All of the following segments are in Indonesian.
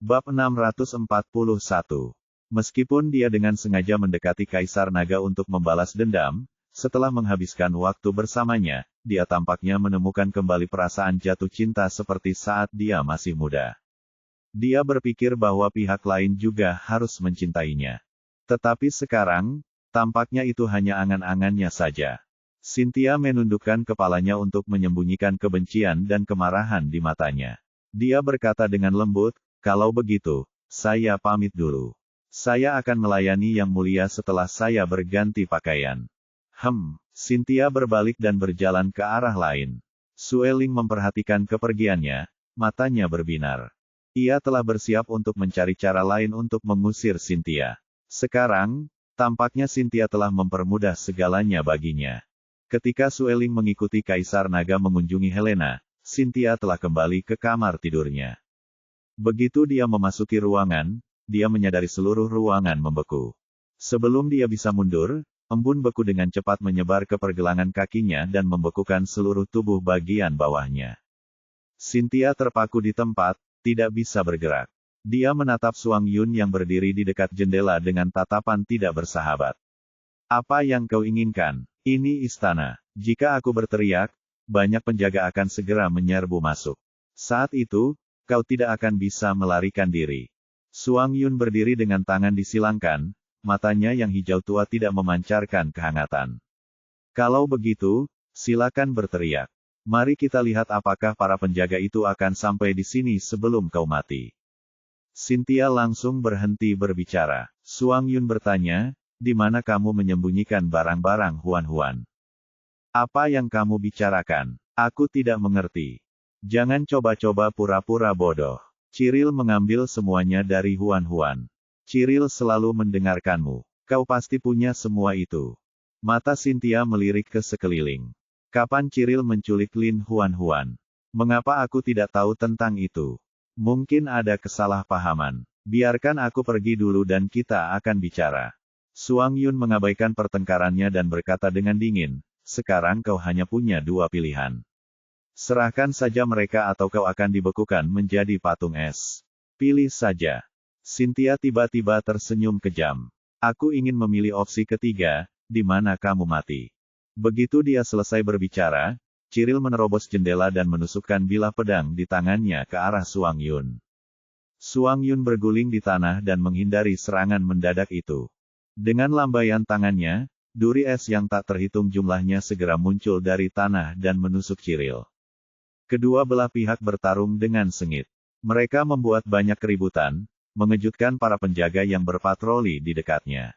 Bab 641. Meskipun dia dengan sengaja mendekati Kaisar Naga untuk membalas dendam, setelah menghabiskan waktu bersamanya, dia tampaknya menemukan kembali perasaan jatuh cinta seperti saat dia masih muda. Dia berpikir bahwa pihak lain juga harus mencintainya. Tetapi sekarang, tampaknya itu hanya angan-angannya saja. Cynthia menundukkan kepalanya untuk menyembunyikan kebencian dan kemarahan di matanya. Dia berkata dengan lembut, "Kalau begitu, saya pamit dulu. Saya akan melayani Yang Mulia setelah saya berganti pakaian." Cynthia berbalik dan berjalan ke arah lain. Sueling memperhatikan kepergiannya, matanya berbinar. Ia telah bersiap untuk mencari cara lain untuk mengusir Cynthia. Sekarang, tampaknya Cynthia telah mempermudah segalanya baginya. Ketika Sueling mengikuti Kaisar Naga mengunjungi Helena, Cynthia telah kembali ke kamar tidurnya. Begitu dia memasuki ruangan, dia menyadari seluruh ruangan membeku. Sebelum dia bisa mundur, embun beku dengan cepat menyebar ke pergelangan kakinya dan membekukan seluruh tubuh bagian bawahnya. Cynthia terpaku di tempat, tidak bisa bergerak. Dia menatap Suang Yun yang berdiri di dekat jendela dengan tatapan tidak bersahabat. "Apa yang kau inginkan? Ini istana. Jika aku berteriak, banyak penjaga akan segera menyerbu masuk. Saat itu, kau tidak akan bisa melarikan diri." Suang Yun berdiri dengan tangan disilangkan, matanya yang hijau tua tidak memancarkan kehangatan. "Kalau begitu, silakan berteriak. Mari kita lihat apakah para penjaga itu akan sampai di sini sebelum kau mati." Cynthia langsung berhenti berbicara. Suang Yun bertanya, "Di mana kamu menyembunyikan barang-barang Huan-Huan? Apa yang kamu bicarakan? Aku tidak mengerti. Jangan coba-coba pura-pura bodoh. Ciril mengambil semuanya dari Huan-Huan. Ciril selalu mendengarkanmu. Kau pasti punya semua itu." Mata Cynthia melirik ke sekeliling. "Kapan Ciril menculik Lin Huan-Huan? Mengapa aku tidak tahu tentang itu? Mungkin ada kesalahpahaman. Biarkan aku pergi dulu dan kita akan bicara." Suang Yun mengabaikan pertengkarannya dan berkata dengan dingin, "Sekarang kau hanya punya dua pilihan. Serahkan saja mereka atau kau akan dibekukan menjadi patung es. Pilih saja." Cynthia tiba-tiba tersenyum kejam. "Aku ingin memilih opsi ketiga, di mana kamu mati." Begitu dia selesai berbicara, Ciril menerobos jendela dan menusukkan bilah pedang di tangannya ke arah Suang Yun. Suang Yun berguling di tanah dan menghindari serangan mendadak itu. Dengan lambaian tangannya, duri es yang tak terhitung jumlahnya segera muncul dari tanah dan menusuk Ciril. Kedua belah pihak bertarung dengan sengit. Mereka membuat banyak keributan, mengejutkan para penjaga yang berpatroli di dekatnya.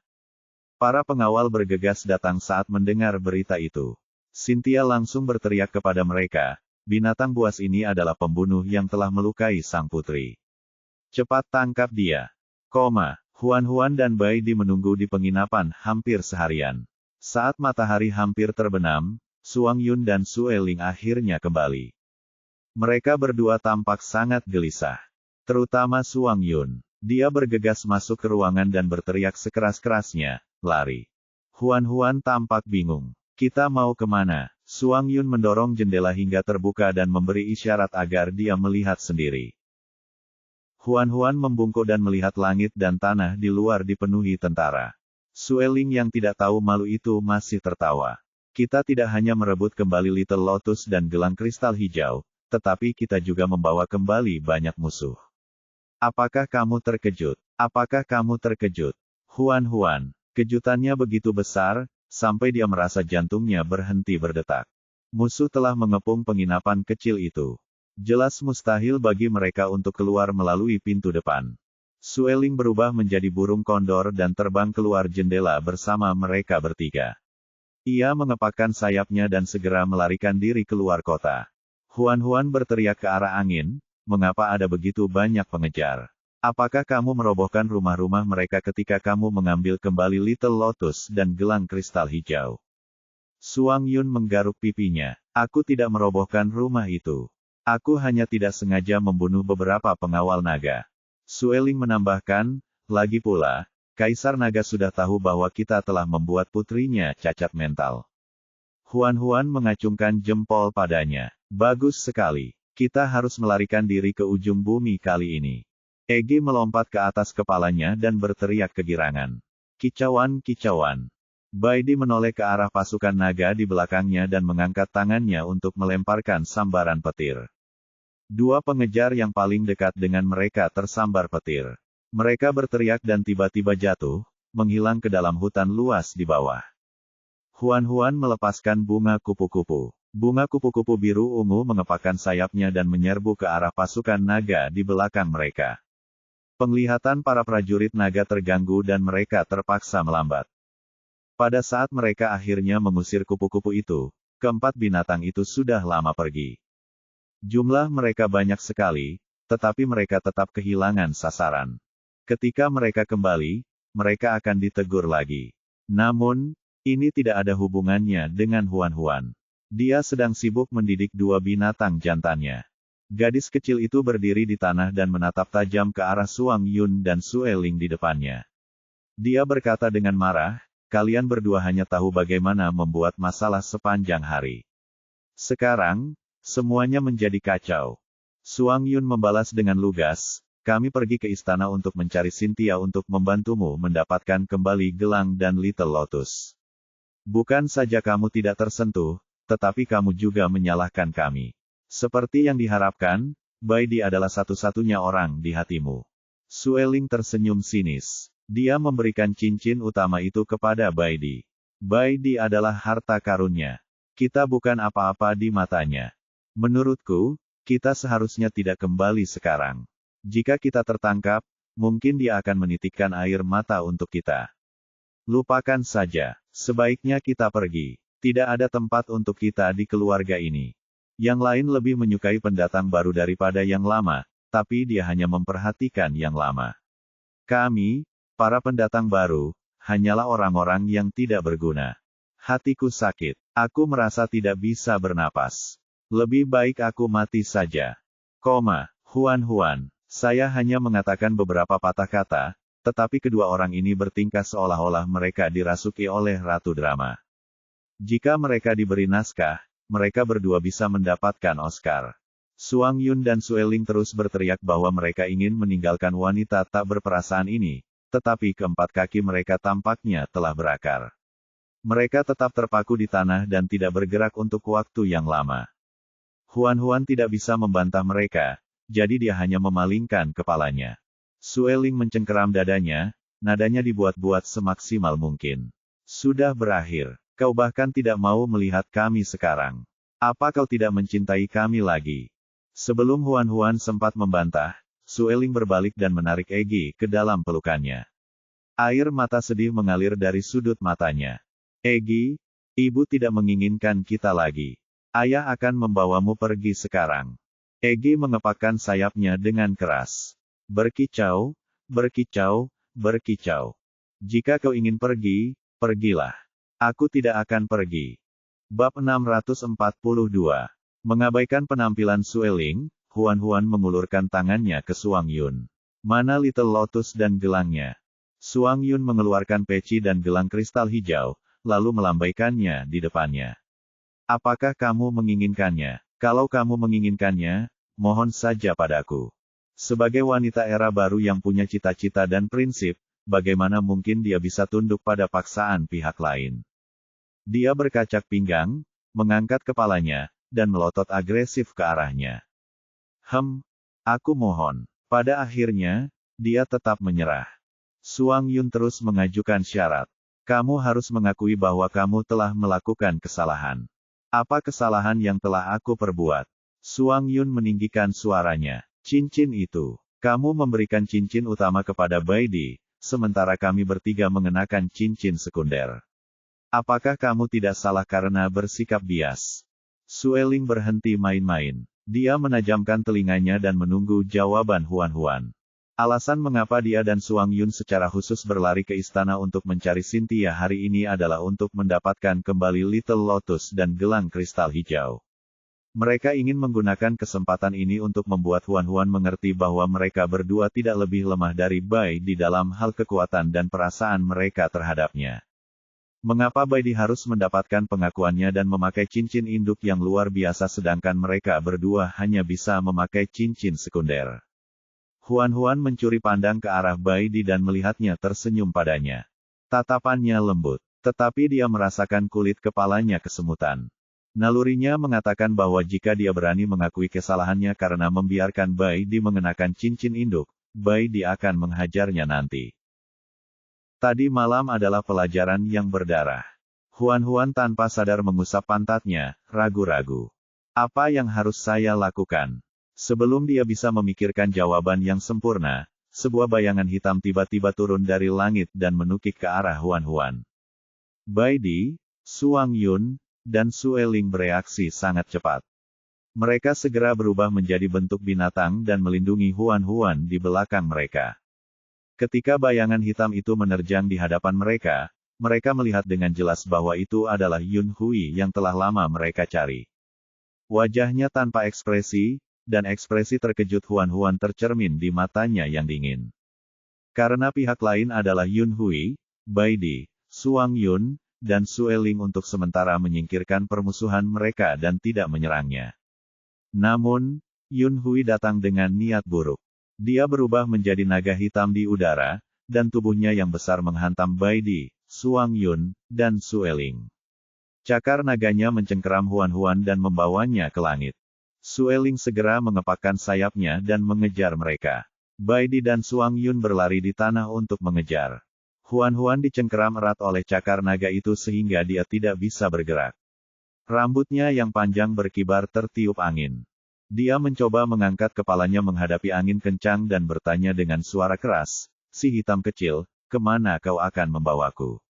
Para pengawal bergegas datang saat mendengar berita itu. Cynthia langsung berteriak kepada mereka, "Binatang buas ini adalah pembunuh yang telah melukai sang putri. Cepat tangkap dia." Huan-Huan dan Bai Di menunggu di penginapan hampir seharian. Saat matahari hampir terbenam, Suang Yun dan Sueling akhirnya kembali. Mereka berdua tampak sangat gelisah. Terutama Suang Yun. Dia bergegas masuk ke ruangan dan berteriak sekeras-kerasnya, "Lari!" Huan-Huan tampak bingung. "Kita mau kemana?" Suang Yun mendorong jendela hingga terbuka dan memberi isyarat agar dia melihat sendiri. Huan-Huan membungkuk dan melihat langit dan tanah di luar dipenuhi tentara. Sueling yang tidak tahu malu itu masih tertawa. "Kita tidak hanya merebut kembali Little Lotus dan gelang kristal hijau, tetapi kita juga membawa kembali banyak musuh. Apakah kamu terkejut? Apakah kamu terkejut?" Huan-Huan. Kejutannya begitu besar, sampai dia merasa jantungnya berhenti berdetak. Musuh telah mengepung penginapan kecil itu. Jelas mustahil bagi mereka untuk keluar melalui pintu depan. Sueling berubah menjadi burung kondor dan terbang keluar jendela bersama mereka bertiga. Ia mengepakkan sayapnya dan segera melarikan diri keluar kota. Huan-Huan berteriak ke arah angin, "Mengapa ada begitu banyak pengejar? Apakah kamu merobohkan rumah-rumah mereka ketika kamu mengambil kembali Little Lotus dan gelang kristal hijau?" Suang Yun menggaruk pipinya. "Aku tidak merobohkan rumah itu. Aku hanya tidak sengaja membunuh beberapa pengawal naga." Sueling menambahkan, "Lagi pula, Kaisar Naga sudah tahu bahwa kita telah membuat putrinya cacat mental." Huan-Huan mengacungkan jempol padanya. "Bagus sekali. Kita harus melarikan diri ke ujung bumi kali ini." Egi melompat ke atas kepalanya dan berteriak kegirangan. Kicauan, kicauan. Baidi menoleh ke arah pasukan naga di belakangnya dan mengangkat tangannya untuk melemparkan sambaran petir. Dua pengejar yang paling dekat dengan mereka tersambar petir. Mereka berteriak dan tiba-tiba jatuh, menghilang ke dalam hutan luas di bawah. Huan-Huan melepaskan bunga kupu-kupu. Bunga kupu-kupu biru ungu mengepakkan sayapnya dan menyerbu ke arah pasukan naga di belakang mereka. Penglihatan para prajurit naga terganggu dan mereka terpaksa melambat. Pada saat mereka akhirnya mengusir kupu-kupu itu, keempat binatang itu sudah lama pergi. Jumlah mereka banyak sekali, tetapi mereka tetap kehilangan sasaran. Ketika mereka kembali, mereka akan ditegur lagi. Namun, ini tidak ada hubungannya dengan Huan-Huan. Dia sedang sibuk mendidik dua binatang jantannya. Gadis kecil itu berdiri di tanah dan menatap tajam ke arah Suang Yun dan Sueling di depannya. Dia berkata dengan marah, "Kalian berdua hanya tahu bagaimana membuat masalah sepanjang hari. Sekarang, semuanya menjadi kacau." Suang Yun membalas dengan lugas, "Kami pergi ke istana untuk mencari Cynthia untuk membantumu mendapatkan kembali gelang dan Little Lotus. Bukan saja kamu tidak tersentuh, tetapi kamu juga menyalahkan kami. Seperti yang diharapkan, Baidi adalah satu-satunya orang di hatimu." Sueling tersenyum sinis. Dia memberikan cincin utama itu kepada Baidi. Baidi adalah harta karunnya. Kita bukan apa-apa di matanya. Menurutku, kita seharusnya tidak kembali sekarang. Jika kita tertangkap, mungkin dia akan menitikkan air mata untuk kita. Lupakan saja. Sebaiknya kita pergi. Tidak ada tempat untuk kita di keluarga ini. Yang lain lebih menyukai pendatang baru daripada yang lama, tapi dia hanya memperhatikan yang lama. Kami, para pendatang baru, hanyalah orang-orang yang tidak berguna. Hatiku sakit. Aku merasa tidak bisa bernapas. Lebih baik aku mati saja. Huan-Huan, saya hanya mengatakan beberapa patah kata, tetapi kedua orang ini bertingkah seolah-olah mereka dirasuki oleh Ratu Drama. Jika mereka diberi naskah, mereka berdua bisa mendapatkan Oscar. Suang Yun dan Sueling terus berteriak bahwa mereka ingin meninggalkan wanita tak berperasaan ini, tetapi keempat kaki mereka tampaknya telah berakar. Mereka tetap terpaku di tanah dan tidak bergerak untuk waktu yang lama. Huan-Huan tidak bisa membantah mereka, jadi dia hanya memalingkan kepalanya. Sueling mencengkeram dadanya, nadanya dibuat-buat semaksimal mungkin. "Sudah berakhir. Kau bahkan tidak mau melihat kami sekarang. Apa kau tidak mencintai kami lagi?" Sebelum Huan-Huan sempat membantah, Sueling berbalik dan menarik Egi ke dalam pelukannya. Air mata sedih mengalir dari sudut matanya. "Egi, ibu tidak menginginkan kita lagi. Ayah akan membawamu pergi sekarang." Egi mengepakkan sayapnya dengan keras. "Berkicau, berkicau, berkicau. Jika kau ingin pergi, pergilah. Aku tidak akan pergi." Bab 642. Mengabaikan penampilan Sueling, Huan-Huan mengulurkan tangannya ke Suang Yun. "Mana Little Lotus dan gelangnya?" Suang Yun mengeluarkan peci dan gelang kristal hijau, lalu melambaikannya di depannya. "Apakah kamu menginginkannya? Kalau kamu menginginkannya, mohon saja padaku." Sebagai wanita era baru yang punya cita-cita dan prinsip, bagaimana mungkin dia bisa tunduk pada paksaan pihak lain? Dia berkacak pinggang, mengangkat kepalanya, dan melotot agresif ke arahnya. Aku mohon." Pada akhirnya, dia tetap menyerah. Suang Yun terus mengajukan syarat. "Kamu harus mengakui bahwa kamu telah melakukan kesalahan." "Apa kesalahan yang telah aku perbuat?" Suang Yun meninggikan suaranya. "Cincin itu. Kamu memberikan cincin utama kepada Baidi, sementara kami bertiga mengenakan cincin sekunder. Apakah kamu tidak salah karena bersikap bias?" Sueling berhenti main-main. Dia menajamkan telinganya dan menunggu jawaban Huan-Huan. Alasan mengapa dia dan Suang Yun secara khusus berlari ke istana untuk mencari Cynthia hari ini adalah untuk mendapatkan kembali Little Lotus dan gelang kristal hijau. Mereka ingin menggunakan kesempatan ini untuk membuat Huan-Huan mengerti bahwa mereka berdua tidak lebih lemah dari Bai di dalam hal kekuatan dan perasaan mereka terhadapnya. Mengapa Baidi harus mendapatkan pengakuannya dan memakai cincin induk yang luar biasa sedangkan mereka berdua hanya bisa memakai cincin sekunder? Huan mencuri pandang ke arah Bai Di dan melihatnya tersenyum padanya. Tatapannya lembut, tetapi dia merasakan kulit kepalanya kesemutan. Nalurinya mengatakan bahwa jika dia berani mengakui kesalahannya karena membiarkan Bai Di mengenakan cincin induk, Bai Di akan menghajarnya nanti. Tadi malam adalah pelajaran yang berdarah. Huan tanpa sadar mengusap pantatnya, ragu-ragu. Apa yang harus saya lakukan? Sebelum dia bisa memikirkan jawaban yang sempurna, sebuah bayangan hitam tiba-tiba turun dari langit dan menukik ke arah Huan. Bai Di, Suang Yun, dan Sueling bereaksi sangat cepat. Mereka segera berubah menjadi bentuk binatang dan melindungi Huan di belakang mereka. Ketika bayangan hitam itu menerjang di hadapan mereka, mereka melihat dengan jelas bahwa itu adalah Yun Hui yang telah lama mereka cari. Wajahnya tanpa ekspresi, dan ekspresi terkejut Huan tercermin di matanya yang dingin. Karena pihak lain adalah Yun Hui, Bai Di, Suang Yun, dan Sueling untuk sementara menyingkirkan permusuhan mereka dan tidak menyerangnya. Namun, Yun Hui datang dengan niat buruk. Dia berubah menjadi naga hitam di udara, dan tubuhnya yang besar menghantam Bai Di, Suang Yun, dan Sueling. Cakar naganya mencengkeram Huan dan membawanya ke langit. Sueling segera mengepakkan sayapnya dan mengejar mereka. Bai Di dan Suang Yun berlari di tanah untuk mengejar. Huan dicengkeram erat oleh cakar naga itu sehingga dia tidak bisa bergerak. Rambutnya yang panjang berkibar tertiup angin. Dia mencoba mengangkat kepalanya menghadapi angin kencang dan bertanya dengan suara keras, "Si hitam kecil, kemana kau akan membawaku?"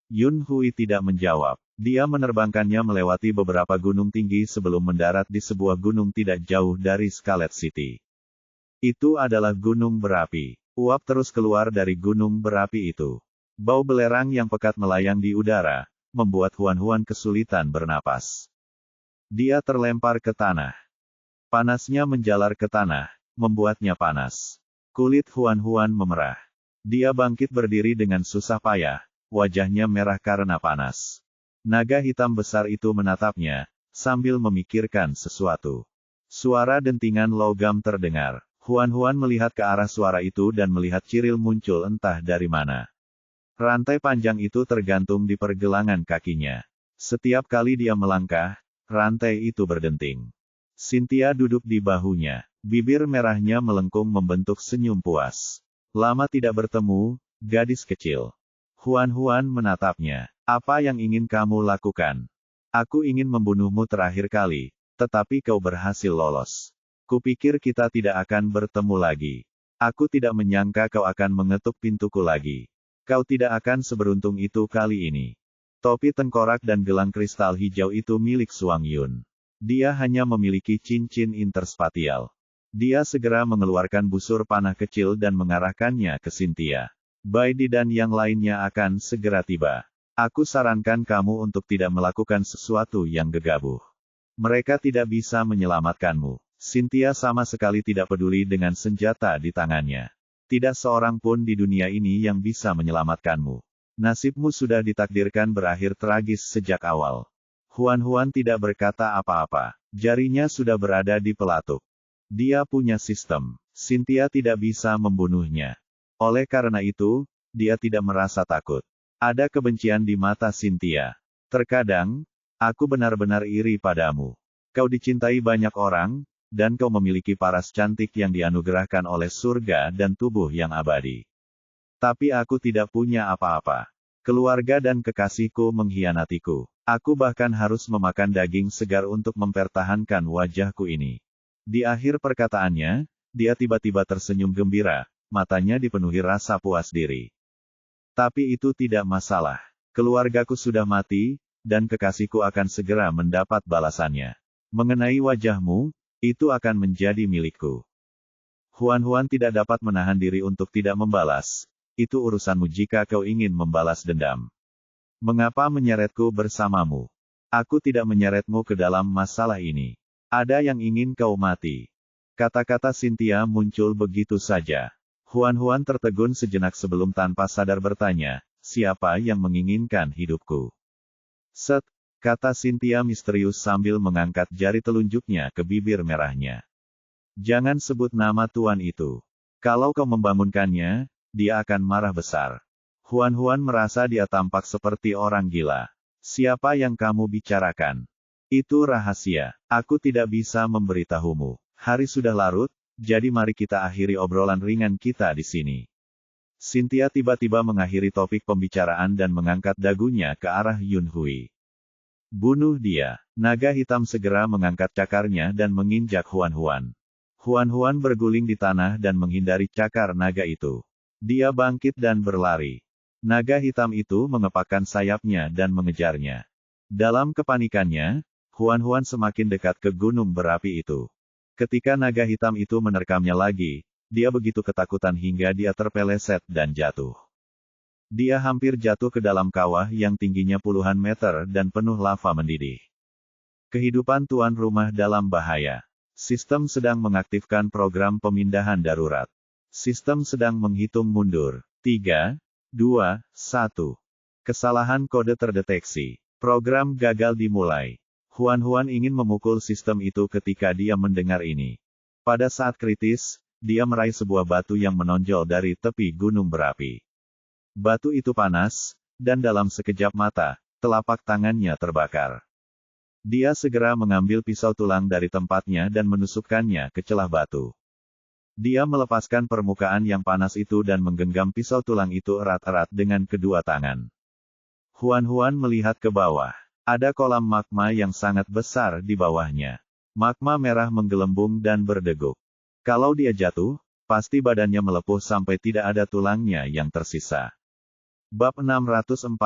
Yun Hui tidak menjawab. Dia menerbangkannya melewati beberapa gunung tinggi sebelum mendarat di sebuah gunung tidak jauh dari Scarlet City. Itu adalah gunung berapi. Uap terus keluar dari gunung berapi itu. Bau belerang yang pekat melayang di udara, membuat Huan kesulitan bernapas. Dia terlempar ke tanah. Panasnya menjalar ke tanah, membuatnya panas. Kulit Huan memerah. Dia bangkit berdiri dengan susah payah, wajahnya merah karena panas. Naga hitam besar itu menatapnya, sambil memikirkan sesuatu. Suara dentingan logam terdengar. Huan melihat ke arah suara itu dan melihat Ciril muncul entah dari mana. Rantai panjang itu tergantung di pergelangan kakinya. Setiap kali dia melangkah, rantai itu berdenting. Cynthia duduk di bahunya. Bibir merahnya melengkung membentuk senyum puas. Lama tidak bertemu, gadis kecil. Huan menatapnya. Apa yang ingin kamu lakukan? Aku ingin membunuhmu terakhir kali, tetapi kau berhasil lolos. Kupikir kita tidak akan bertemu lagi. Aku tidak menyangka kau akan mengetuk pintuku lagi. Kau tidak akan seberuntung itu kali ini. Topi tengkorak dan gelang kristal hijau itu milik Suang Yun. Dia hanya memiliki cincin interspatial. Dia segera mengeluarkan busur panah kecil dan mengarahkannya ke Cynthia. Bai Di dan yang lainnya akan segera tiba. Aku sarankan kamu untuk tidak melakukan sesuatu yang gegabah. Mereka tidak bisa menyelamatkanmu. Cynthia sama sekali tidak peduli dengan senjata di tangannya. Tidak seorang pun di dunia ini yang bisa menyelamatkanmu. Nasibmu sudah ditakdirkan berakhir tragis sejak awal. Huan tidak berkata apa-apa. Jarinya sudah berada di pelatuk. Dia punya sistem. Cynthia tidak bisa membunuhnya. Oleh karena itu, dia tidak merasa takut. Ada kebencian di mata Cynthia. Terkadang, aku benar-benar iri padamu. Kau dicintai banyak orang, dan kau memiliki paras cantik yang dianugerahkan oleh surga dan tubuh yang abadi. Tapi aku tidak punya apa-apa. Keluarga dan kekasihku mengkhianatiku. Aku bahkan harus memakan daging segar untuk mempertahankan wajahku ini. Di akhir perkataannya, dia tiba-tiba tersenyum gembira, matanya dipenuhi rasa puas diri. Tapi itu tidak masalah. Keluargaku sudah mati, dan kekasihku akan segera mendapat balasannya. Mengenai wajahmu, itu akan menjadi milikku. Huan tidak dapat menahan diri untuk tidak membalas. Itu urusanmu jika kau ingin membalas dendam. Mengapa menyeretku bersamamu? Aku tidak menyeretmu ke dalam masalah ini. Ada yang ingin kau mati. Kata-kata Cynthia muncul begitu saja. Huan tertegun sejenak sebelum tanpa sadar bertanya, siapa yang menginginkan hidupku? Set, kata Cynthia misterius sambil mengangkat jari telunjuknya ke bibir merahnya. Jangan sebut nama tuan itu. Kalau kau membangunkannya, dia akan marah besar. Huan merasa dia tampak seperti orang gila. Siapa yang kamu bicarakan? Itu rahasia. Aku tidak bisa memberitahumu. Hari sudah larut, jadi mari kita akhiri obrolan ringan kita di sini. Cynthia tiba-tiba mengakhiri topik pembicaraan dan mengangkat dagunya ke arah Yun Hui. Bunuh dia. Naga hitam segera mengangkat cakarnya dan menginjak Huan. Huan berguling di tanah dan menghindari cakar naga itu. Dia bangkit dan berlari. Naga hitam itu mengepakkan sayapnya dan mengejarnya. Dalam kepanikannya, Huan semakin dekat ke gunung berapi itu. Ketika naga hitam itu menerkamnya lagi, dia begitu ketakutan hingga dia terpeleset dan jatuh. Dia hampir jatuh ke dalam kawah yang tingginya puluhan meter dan penuh lava mendidih. Kehidupan tuan rumah dalam bahaya. Sistem sedang mengaktifkan program pemindahan darurat. Sistem sedang menghitung mundur. 3, 2, 1. Kesalahan kode terdeteksi. Program gagal dimulai. Huan ingin memukul sistem itu ketika dia mendengar ini. Pada saat kritis, dia meraih sebuah batu yang menonjol dari tepi gunung berapi. Batu itu panas, dan dalam sekejap mata, telapak tangannya terbakar. Dia segera mengambil pisau tulang dari tempatnya dan menusukkannya ke celah batu. Dia melepaskan permukaan yang panas itu dan menggenggam pisau tulang itu erat-erat dengan kedua tangan. Huan melihat ke bawah. Ada kolam magma yang sangat besar di bawahnya. Magma merah menggelembung dan berdegup. Kalau dia jatuh, pasti badannya melepuh sampai tidak ada tulangnya yang tersisa. Bab 643.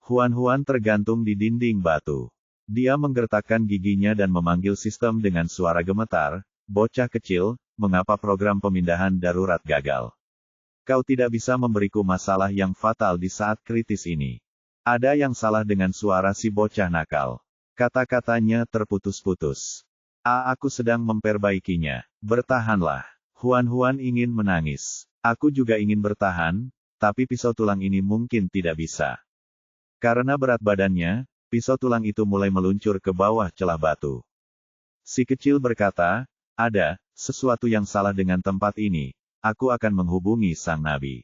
Huan tergantung di dinding batu. Dia menggertakkan giginya dan memanggil sistem dengan suara gemetar, "Bocah kecil, mengapa program pemindahan darurat gagal? Kau tidak bisa memberiku masalah yang fatal di saat kritis ini. Ada yang salah dengan suara si bocah nakal." Kata-katanya terputus-putus. Aku sedang memperbaikinya. Bertahanlah." Huan ingin menangis. "Aku juga ingin bertahan, tapi pisau tulang ini mungkin tidak bisa." Karena berat badannya, pisau tulang itu mulai meluncur ke bawah celah batu. Si kecil berkata, "Ada sesuatu yang salah dengan tempat ini. Aku akan menghubungi sang nabi."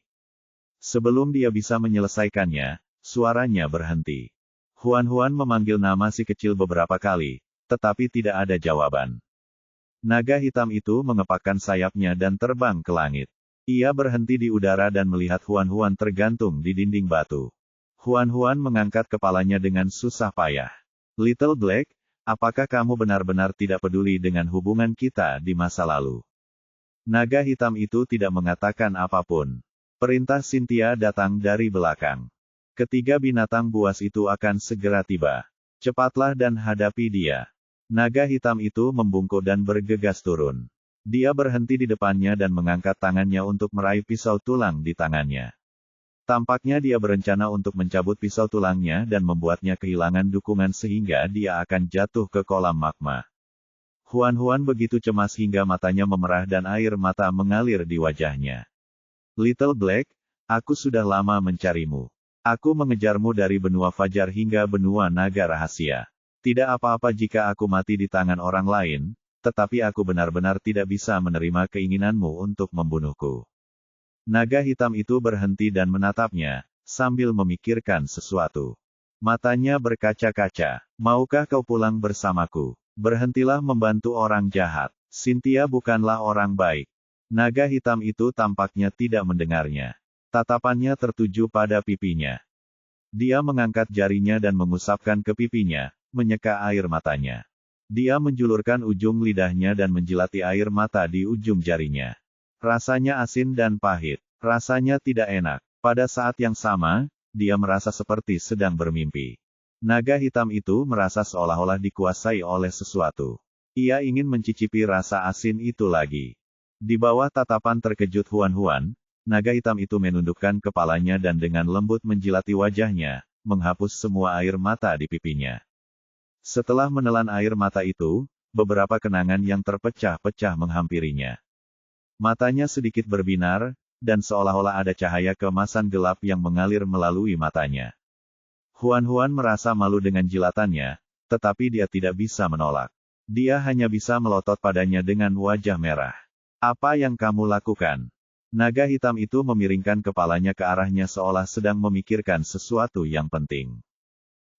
Sebelum dia bisa menyelesaikannya, suaranya berhenti. Huan memanggil nama si kecil beberapa kali, tetapi tidak ada jawaban. Naga hitam itu mengepakkan sayapnya dan terbang ke langit. Ia berhenti di udara dan melihat Huan tergantung di dinding batu. Huan mengangkat kepalanya dengan susah payah. "Little Black, apakah kamu benar-benar tidak peduli dengan hubungan kita di masa lalu?" Naga hitam itu tidak mengatakan apapun. Perintah Cynthia datang dari belakang. "Ketiga binatang buas itu akan segera tiba. Cepatlah dan hadapi dia." Naga hitam itu membungkuk dan bergegas turun. Dia berhenti di depannya dan mengangkat tangannya untuk meraih pisau tulang di tangannya. Tampaknya dia berencana untuk mencabut pisau tulangnya dan membuatnya kehilangan dukungan sehingga dia akan jatuh ke kolam magma. Huan begitu cemas hingga matanya memerah dan air mata mengalir di wajahnya. "Little Black, aku sudah lama mencarimu. Aku mengejarmu dari benua fajar hingga benua naga rahasia. Tidak apa-apa jika aku mati di tangan orang lain, tetapi aku benar-benar tidak bisa menerima keinginanmu untuk membunuhku." Naga hitam itu berhenti dan menatapnya, sambil memikirkan sesuatu. Matanya berkaca-kaca. "Maukah kau pulang bersamaku? Berhentilah membantu orang jahat. Cynthia bukanlah orang baik." Naga hitam itu tampaknya tidak mendengarnya. Tatapannya tertuju pada pipinya. Dia mengangkat jarinya dan mengusapkan ke pipinya, menyeka air matanya. Dia menjulurkan ujung lidahnya dan menjilati air mata di ujung jarinya. Rasanya asin dan pahit. Rasanya tidak enak. Pada saat yang sama, dia merasa seperti sedang bermimpi. Naga hitam itu merasa seolah-olah dikuasai oleh sesuatu. Ia ingin mencicipi rasa asin itu lagi. Di bawah tatapan terkejut Huan, naga hitam itu menundukkan kepalanya dan dengan lembut menjilati wajahnya, menghapus semua air mata di pipinya. Setelah menelan air mata itu, beberapa kenangan yang terpecah-pecah menghampirinya. Matanya sedikit berbinar, dan seolah-olah ada cahaya keemasan gelap yang mengalir melalui matanya. Huan merasa malu dengan jilatannya, tetapi dia tidak bisa menolak. Dia hanya bisa melotot padanya dengan wajah merah. Apa yang kamu lakukan? Naga hitam itu memiringkan kepalanya ke arahnya seolah sedang memikirkan sesuatu yang penting.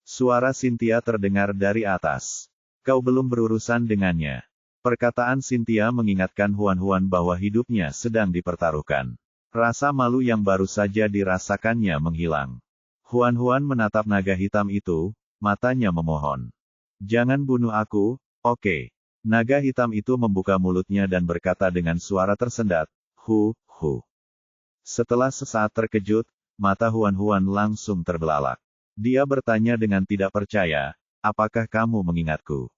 Suara Cynthia terdengar dari atas. Kau belum berurusan dengannya. Perkataan Cynthia mengingatkan Huan-Huan bahwa hidupnya sedang dipertaruhkan. Rasa malu yang baru saja dirasakannya menghilang. Huan-Huan menatap naga hitam itu, matanya memohon. Jangan bunuh aku, oke. Naga hitam itu membuka mulutnya dan berkata dengan suara tersendat, hu. Setelah sesaat terkejut, mata Huan-Huan langsung terbelalak. Dia bertanya dengan tidak percaya, apakah kamu mengingatku?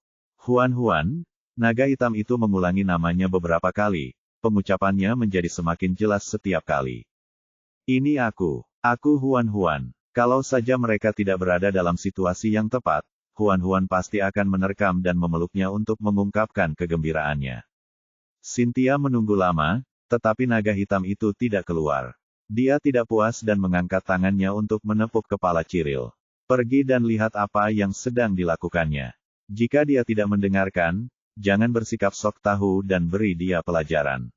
Huan-Huan, naga hitam itu mengulangi namanya beberapa kali, pengucapannya menjadi semakin jelas setiap kali. Ini aku Huan-Huan. Kalau saja mereka tidak berada dalam situasi yang tepat, Huan-Huan pasti akan menerkam dan memeluknya untuk mengungkapkan kegembiraannya. Cynthia menunggu lama, tetapi naga hitam itu tidak keluar. Dia tidak puas dan mengangkat tangannya untuk menepuk kepala Cyril. Pergi dan lihat apa yang sedang dilakukannya. Jika dia tidak mendengarkan, jangan bersikap sok tahu dan beri dia pelajaran.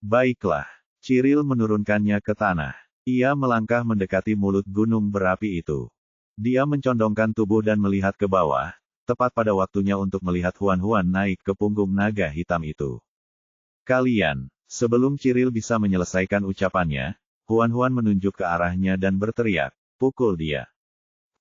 Baiklah. Cyril menurunkannya ke tanah. Ia melangkah mendekati mulut gunung berapi itu. Dia mencondongkan tubuh dan melihat ke bawah, tepat pada waktunya untuk melihat Huan-Huan naik ke punggung naga hitam itu. Kalian. Sebelum Cyril bisa menyelesaikan ucapannya, Huan-Huan menunjuk ke arahnya dan berteriak, pukul dia.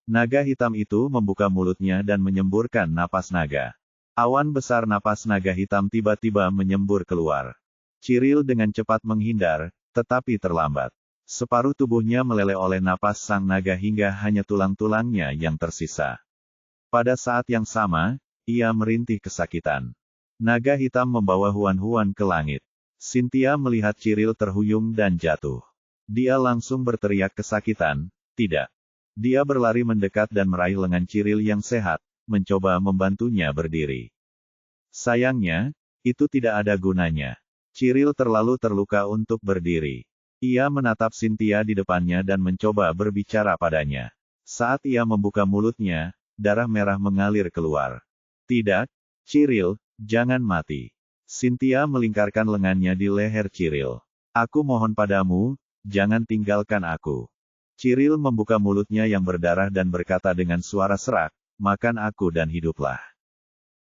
Naga hitam itu membuka mulutnya dan menyemburkan napas naga. Awan besar napas naga hitam tiba-tiba menyembur keluar. Cyril dengan cepat menghindar, tetapi terlambat. Separuh tubuhnya meleleh oleh napas sang naga hingga hanya tulang-tulangnya yang tersisa. Pada saat yang sama, ia merintih kesakitan. Naga hitam membawa Huan-Huan ke langit. Cynthia melihat Cyril terhuyung dan jatuh. Dia langsung berteriak kesakitan, tidak. Dia berlari mendekat dan meraih lengan Cyril yang sehat, mencoba membantunya berdiri. Sayangnya, itu tidak ada gunanya. Cyril terlalu terluka untuk berdiri. Ia menatap Cynthia di depannya dan mencoba berbicara padanya. Saat ia membuka mulutnya, darah merah mengalir keluar. Tidak, Cyril, jangan mati. Cynthia melingkarkan lengannya di leher Cyril. Aku mohon padamu, jangan tinggalkan aku. Cyril membuka mulutnya yang berdarah dan berkata dengan suara serak, makan aku dan hiduplah.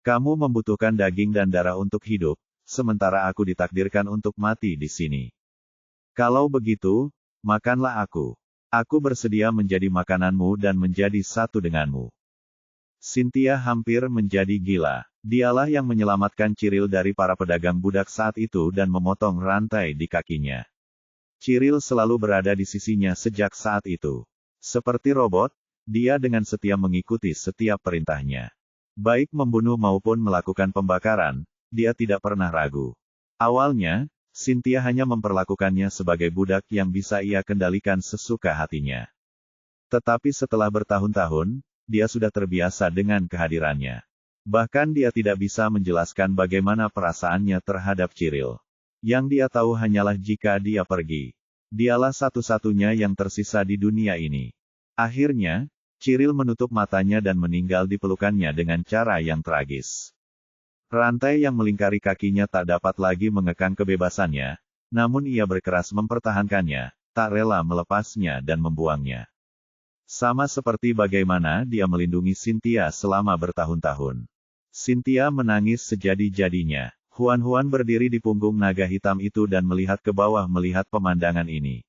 Kamu membutuhkan daging dan darah untuk hidup, sementara aku ditakdirkan untuk mati di sini. Kalau begitu, makanlah aku. Aku bersedia menjadi makananmu dan menjadi satu denganmu. Cynthia hampir menjadi gila. Dialah yang menyelamatkan Cyril dari para pedagang budak saat itu dan memotong rantai di kakinya. Cyril selalu berada di sisinya sejak saat itu. Seperti robot, dia dengan setia mengikuti setiap perintahnya. Baik membunuh maupun melakukan pembakaran, dia tidak pernah ragu. Awalnya, Cynthia hanya memperlakukannya sebagai budak yang bisa ia kendalikan sesuka hatinya. Tetapi setelah bertahun-tahun, dia sudah terbiasa dengan kehadirannya. Bahkan dia tidak bisa menjelaskan bagaimana perasaannya terhadap Cyril. Yang dia tahu hanyalah jika dia pergi. Dialah satu-satunya yang tersisa di dunia ini. Akhirnya, Cyril menutup matanya dan meninggal di pelukannya dengan cara yang tragis. Rantai yang melingkari kakinya tak dapat lagi mengekang kebebasannya, namun ia berkeras mempertahankannya, tak rela melepasnya dan membuangnya. Sama seperti bagaimana dia melindungi Cynthia selama bertahun-tahun. Cynthia menangis sejadi-jadinya. Huan-Huan berdiri di punggung naga hitam itu dan melihat ke bawah melihat pemandangan ini.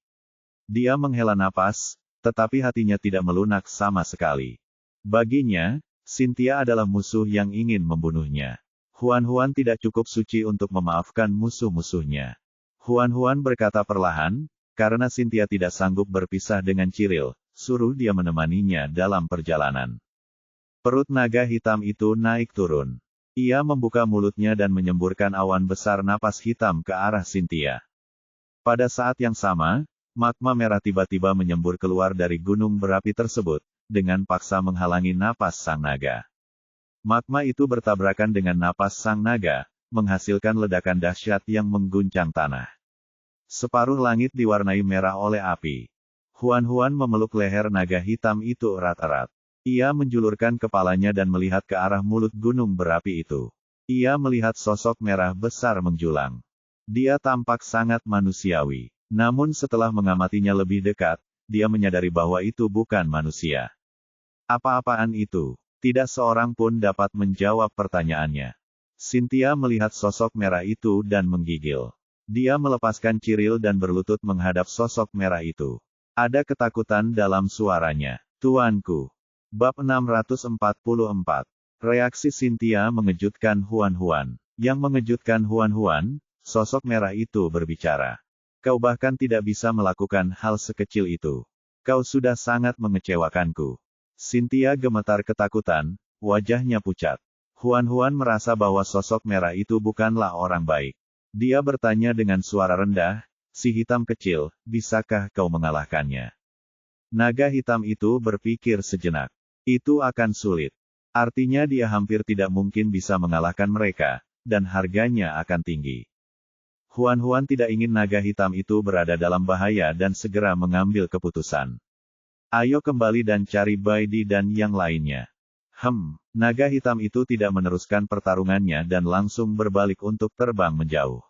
Dia menghela napas, tetapi hatinya tidak melunak sama sekali. Baginya, Cynthia adalah musuh yang ingin membunuhnya. Huan-Huan tidak cukup suci untuk memaafkan musuh-musuhnya. Huan-Huan berkata perlahan, karena Cynthia tidak sanggup berpisah dengan Cyril, suruh dia menemaninya dalam perjalanan. Perut naga hitam itu naik turun. Ia membuka mulutnya dan menyemburkan awan besar napas hitam ke arah Cynthia. Pada saat yang sama, magma merah tiba-tiba menyembur keluar dari gunung berapi tersebut, dengan paksa menghalangi napas sang naga. Magma itu bertabrakan dengan napas sang naga, menghasilkan ledakan dahsyat yang mengguncang tanah. Separuh langit diwarnai merah oleh api. Huan-Huan memeluk leher naga hitam itu erat-erat. Ia menjulurkan kepalanya dan melihat ke arah mulut gunung berapi itu. Ia melihat sosok merah besar menjulang. Dia tampak sangat manusiawi. Namun setelah mengamatinya lebih dekat, dia menyadari bahwa itu bukan manusia. Apa-apaan itu? Tidak seorang pun dapat menjawab pertanyaannya. Cynthia melihat sosok merah itu dan menggigil. Dia melepaskan Cyril dan berlutut menghadap sosok merah itu. Ada ketakutan dalam suaranya. Tuanku. Bab 644. Reaksi Cynthia mengejutkan Huan. Yang mengejutkan Huan, sosok merah itu berbicara. Kau bahkan tidak bisa melakukan hal sekecil itu. Kau sudah sangat mengecewakanku. Cynthia gemetar ketakutan, wajahnya pucat. Huan merasa bahwa sosok merah itu bukanlah orang baik. Dia bertanya dengan suara rendah, si hitam kecil, bisakah kau mengalahkannya? Naga hitam itu berpikir sejenak. Itu akan sulit. Artinya dia hampir tidak mungkin bisa mengalahkan mereka, dan harganya akan tinggi. Huan tidak ingin naga hitam itu berada dalam bahaya dan segera mengambil keputusan. Ayo kembali dan cari Baidi dan yang lainnya. Naga hitam itu tidak meneruskan pertarungannya dan langsung berbalik untuk terbang menjauh.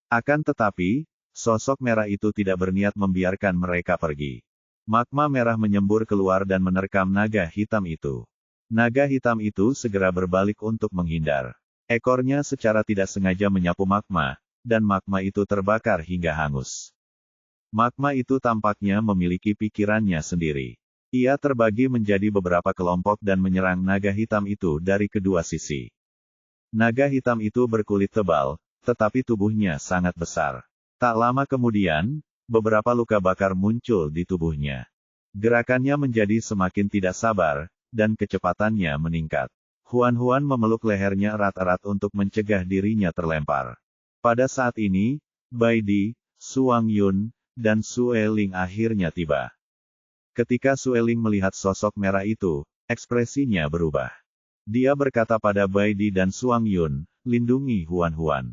Akan tetapi, sosok merah itu tidak berniat membiarkan mereka pergi. Magma merah menyembur keluar dan menerkam naga hitam itu. Naga hitam itu segera berbalik untuk menghindar. Ekornya secara tidak sengaja menyapu magma, dan magma itu terbakar hingga hangus. Magma itu tampaknya memiliki pikirannya sendiri. Ia terbagi menjadi beberapa kelompok dan menyerang naga hitam itu dari kedua sisi. Naga hitam itu berkulit tebal, tetapi tubuhnya sangat besar. Tak lama kemudian, beberapa luka bakar muncul di tubuhnya. Gerakannya menjadi semakin tidak sabar, dan kecepatannya meningkat. Huan memeluk lehernya erat-erat untuk mencegah dirinya terlempar. Pada saat ini, Baidi, Suang Yun, dan Sue Ling akhirnya tiba. Ketika Sue Ling melihat sosok merah itu, ekspresinya berubah. Dia berkata pada Baidi dan Suang Yun, lindungi Huan.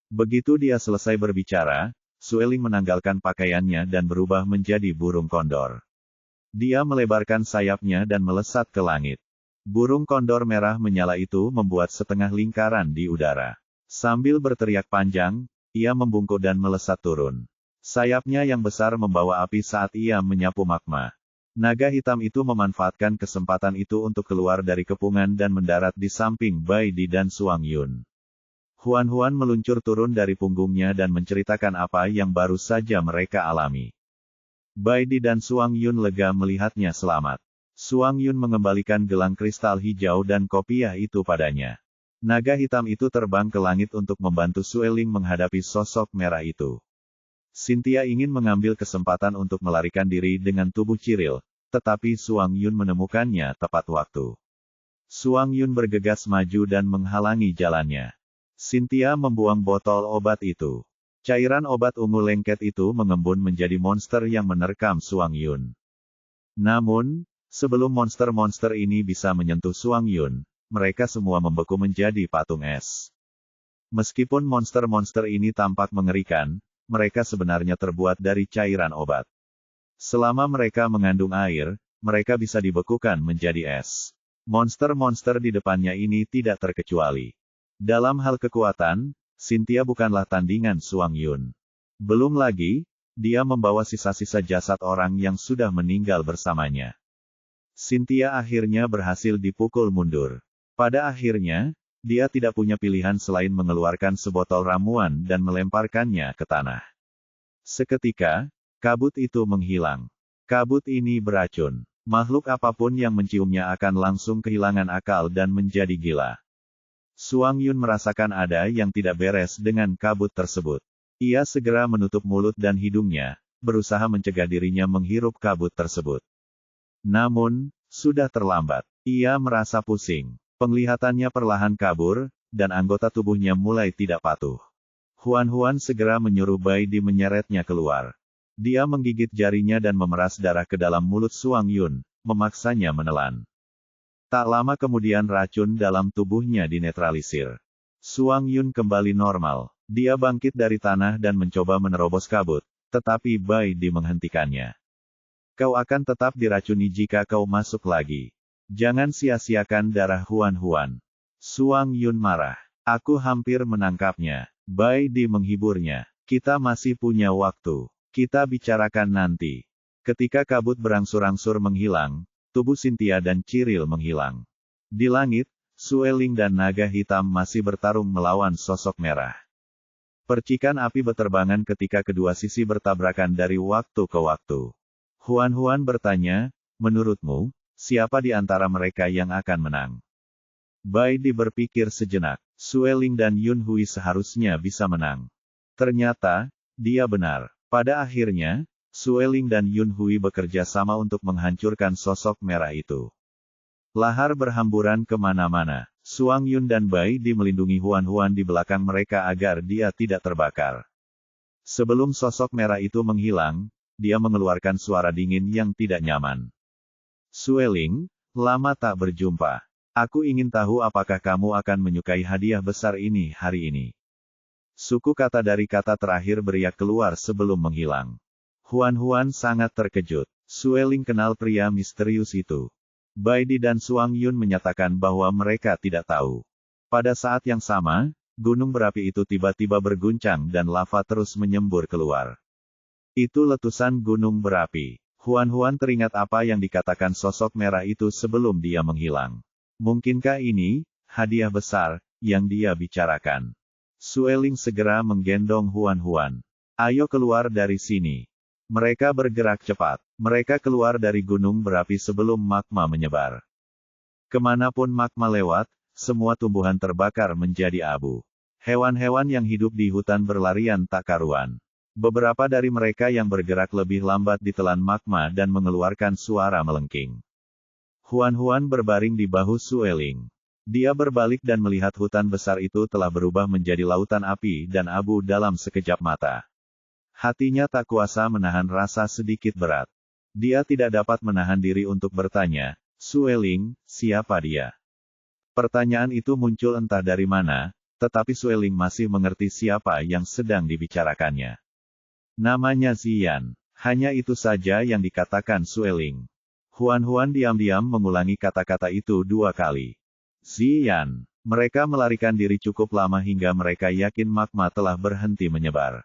Begitu dia selesai berbicara, Sue Ling menanggalkan pakaiannya dan berubah menjadi burung kondor. Dia melebarkan sayapnya dan melesat ke langit. Burung kondor merah menyala itu membuat setengah lingkaran di udara. Sambil berteriak panjang, ia membungkuk dan melesat turun. Sayapnya yang besar membawa api saat ia menyapu magma. Naga hitam itu memanfaatkan kesempatan itu untuk keluar dari kepungan dan mendarat di samping Baidi dan Suang Yun. Huan meluncur turun dari punggungnya dan menceritakan apa yang baru saja mereka alami. Baidi dan Suang Yun lega melihatnya selamat. Suang Yun mengembalikan gelang kristal hijau dan kopiah itu padanya. Naga hitam itu terbang ke langit untuk membantu Sue Ling menghadapi sosok merah itu. Cynthia ingin mengambil kesempatan untuk melarikan diri dengan tubuh Cyril, tetapi Suang Yun menemukannya tepat waktu. Suang Yun bergegas maju dan menghalangi jalannya. Cynthia membuang botol obat itu. Cairan obat ungu lengket itu mengembun menjadi monster yang menerkam Suang Yun. Namun, sebelum monster-monster ini bisa menyentuh Suang Yun, mereka semua membeku menjadi patung es. Meskipun monster-monster ini tampak mengerikan, mereka sebenarnya terbuat dari cairan obat. Selama mereka mengandung air, mereka bisa dibekukan menjadi es. Monster-monster di depannya ini tidak terkecuali. Dalam hal kekuatan, Cynthia bukanlah tandingan Suang Yun. Belum lagi, dia membawa sisa-sisa jasad orang yang sudah meninggal bersamanya. Cynthia akhirnya berhasil dipukul mundur. Pada akhirnya, dia tidak punya pilihan selain mengeluarkan sebotol ramuan dan melemparkannya ke tanah. Seketika, kabut itu menghilang. Kabut ini beracun. Makhluk apapun yang menciumnya akan langsung kehilangan akal dan menjadi gila. Suang Yun merasakan ada yang tidak beres dengan kabut tersebut. Ia segera menutup mulut dan hidungnya, berusaha mencegah dirinya menghirup kabut tersebut. Namun, sudah terlambat. Ia merasa pusing. Penglihatannya perlahan kabur, dan anggota tubuhnya mulai tidak patuh. Huan segera menyuruh Baidi menyeretnya keluar. Dia menggigit jarinya dan memeras darah ke dalam mulut Suang Yun, memaksanya menelan. Tak lama kemudian racun dalam tubuhnya dinetralisir. Suang Yun kembali normal. Dia bangkit dari tanah dan mencoba menerobos kabut, tetapi Baidi menghentikannya. Kau akan tetap diracuni jika kau masuk lagi. Jangan sia-siakan darah Huan. Suang Yun marah. Aku hampir menangkapnya. Bai Di menghiburnya. Kita masih punya waktu. Kita bicarakan nanti. Ketika kabut berangsur-angsur menghilang, tubuh Cynthia dan Cyril menghilang. Di langit, Sueling dan naga hitam masih bertarung melawan sosok merah. Percikan api beterbangan ketika kedua sisi bertabrakan dari waktu ke waktu. Huan bertanya, menurutmu, siapa di antara mereka yang akan menang? Bai Di berpikir sejenak. Sueling dan Yun Hui seharusnya bisa menang. Ternyata, dia benar. Pada akhirnya, Sueling dan Yun Hui bekerja sama untuk menghancurkan sosok merah itu. Lahar berhamburan kemana-mana. Suang Yun dan Bai Di melindungi Huan di belakang mereka agar dia tidak terbakar. Sebelum sosok merah itu menghilang, dia mengeluarkan suara dingin yang tidak nyaman. Sueling, lama tak berjumpa. Aku ingin tahu apakah kamu akan menyukai hadiah besar ini hari ini. Suku kata dari kata terakhir beriak keluar sebelum menghilang. Huan sangat terkejut. Sueling kenal pria misterius itu. Bai Di dan Suang Yun menyatakan bahwa mereka tidak tahu. Pada saat yang sama, gunung berapi itu tiba-tiba berguncang dan lava terus menyembur keluar. Itu letusan gunung berapi. Huan teringat apa yang dikatakan sosok merah itu sebelum dia menghilang. Mungkinkah ini, hadiah besar, yang dia bicarakan? Sueling segera menggendong Huan. Ayo keluar dari sini. Mereka bergerak cepat. Mereka keluar dari gunung berapi sebelum magma menyebar. Kemanapun magma lewat, semua tumbuhan terbakar menjadi abu. Hewan-hewan yang hidup di hutan berlarian tak karuan. Beberapa dari mereka yang bergerak lebih lambat ditelan magma dan mengeluarkan suara melengking. Huan berbaring di bahu Sueling. Dia berbalik dan melihat hutan besar itu telah berubah menjadi lautan api dan abu dalam sekejap mata. Hatinya tak kuasa menahan rasa sedikit berat. Dia tidak dapat menahan diri untuk bertanya, Sueling, siapa dia? Pertanyaan itu muncul entah dari mana, tetapi Sueling masih mengerti siapa yang sedang dibicarakannya. Namanya Ziyan. Hanya itu saja yang dikatakan Sueling. Huan diam-diam mengulangi kata-kata itu 2 kali. Ziyan. Mereka melarikan diri cukup lama hingga mereka yakin magma telah berhenti menyebar.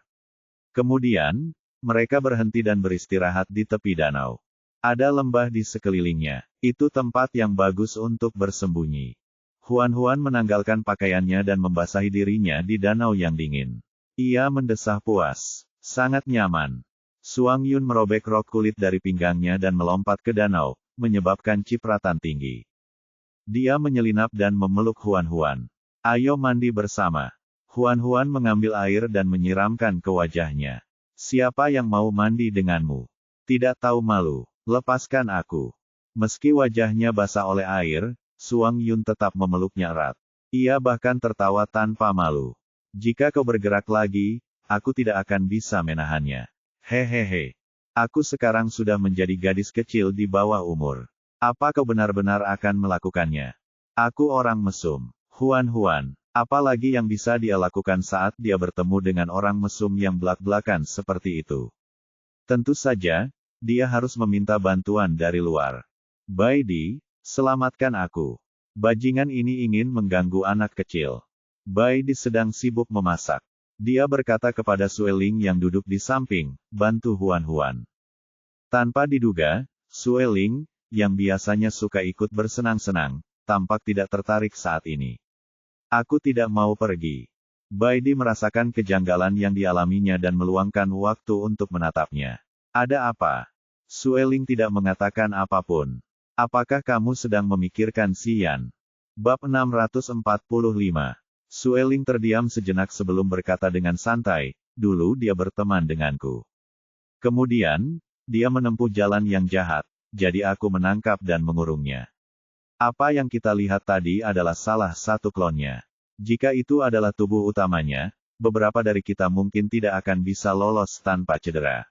Kemudian, mereka berhenti dan beristirahat di tepi danau. Ada lembah di sekelilingnya. Itu tempat yang bagus untuk bersembunyi. Huan menanggalkan pakaiannya dan membasahi dirinya di danau yang dingin. Ia mendesah puas. Sangat nyaman. Suang Yun merobek rok kulit dari pinggangnya dan melompat ke danau, menyebabkan cipratan tinggi. Dia menyelinap dan memeluk Huan. Ayo mandi bersama. Huan mengambil air dan menyiramkan ke wajahnya. Siapa yang mau mandi denganmu? Tidak tahu malu. Lepaskan aku. Meski wajahnya basah oleh air, Suang Yun tetap memeluknya erat. Ia bahkan tertawa tanpa malu. Jika kau bergerak lagi, aku tidak akan bisa menahannya. Hehehe. Aku sekarang sudah menjadi gadis kecil di bawah umur. Apa kau benar-benar akan melakukannya? Aku orang mesum. Huan. Apalagi yang bisa dia lakukan saat dia bertemu dengan orang mesum yang belak-belakan seperti itu? Tentu saja, dia harus meminta bantuan dari luar. Bai Di, selamatkan aku. Bajingan ini ingin mengganggu anak kecil. Bai Di sedang sibuk memasak. Dia berkata kepada Sueling yang duduk di samping, bantu Huan. Tanpa diduga, Sueling, yang biasanya suka ikut bersenang-senang, tampak tidak tertarik saat ini. Aku tidak mau pergi. Bai Di merasakan kejanggalan yang dialaminya dan meluangkan waktu untuk menatapnya. Ada apa? Sueling tidak mengatakan apapun. Apakah kamu sedang memikirkan Ziyan? Bab 645. Sueling terdiam sejenak sebelum berkata dengan santai, dulu dia berteman denganku. Kemudian, dia menempuh jalan yang jahat, jadi aku menangkap dan mengurungnya. Apa yang kita lihat tadi adalah salah satu klonnya. Jika itu adalah tubuh utamanya, beberapa dari kita mungkin tidak akan bisa lolos tanpa cedera.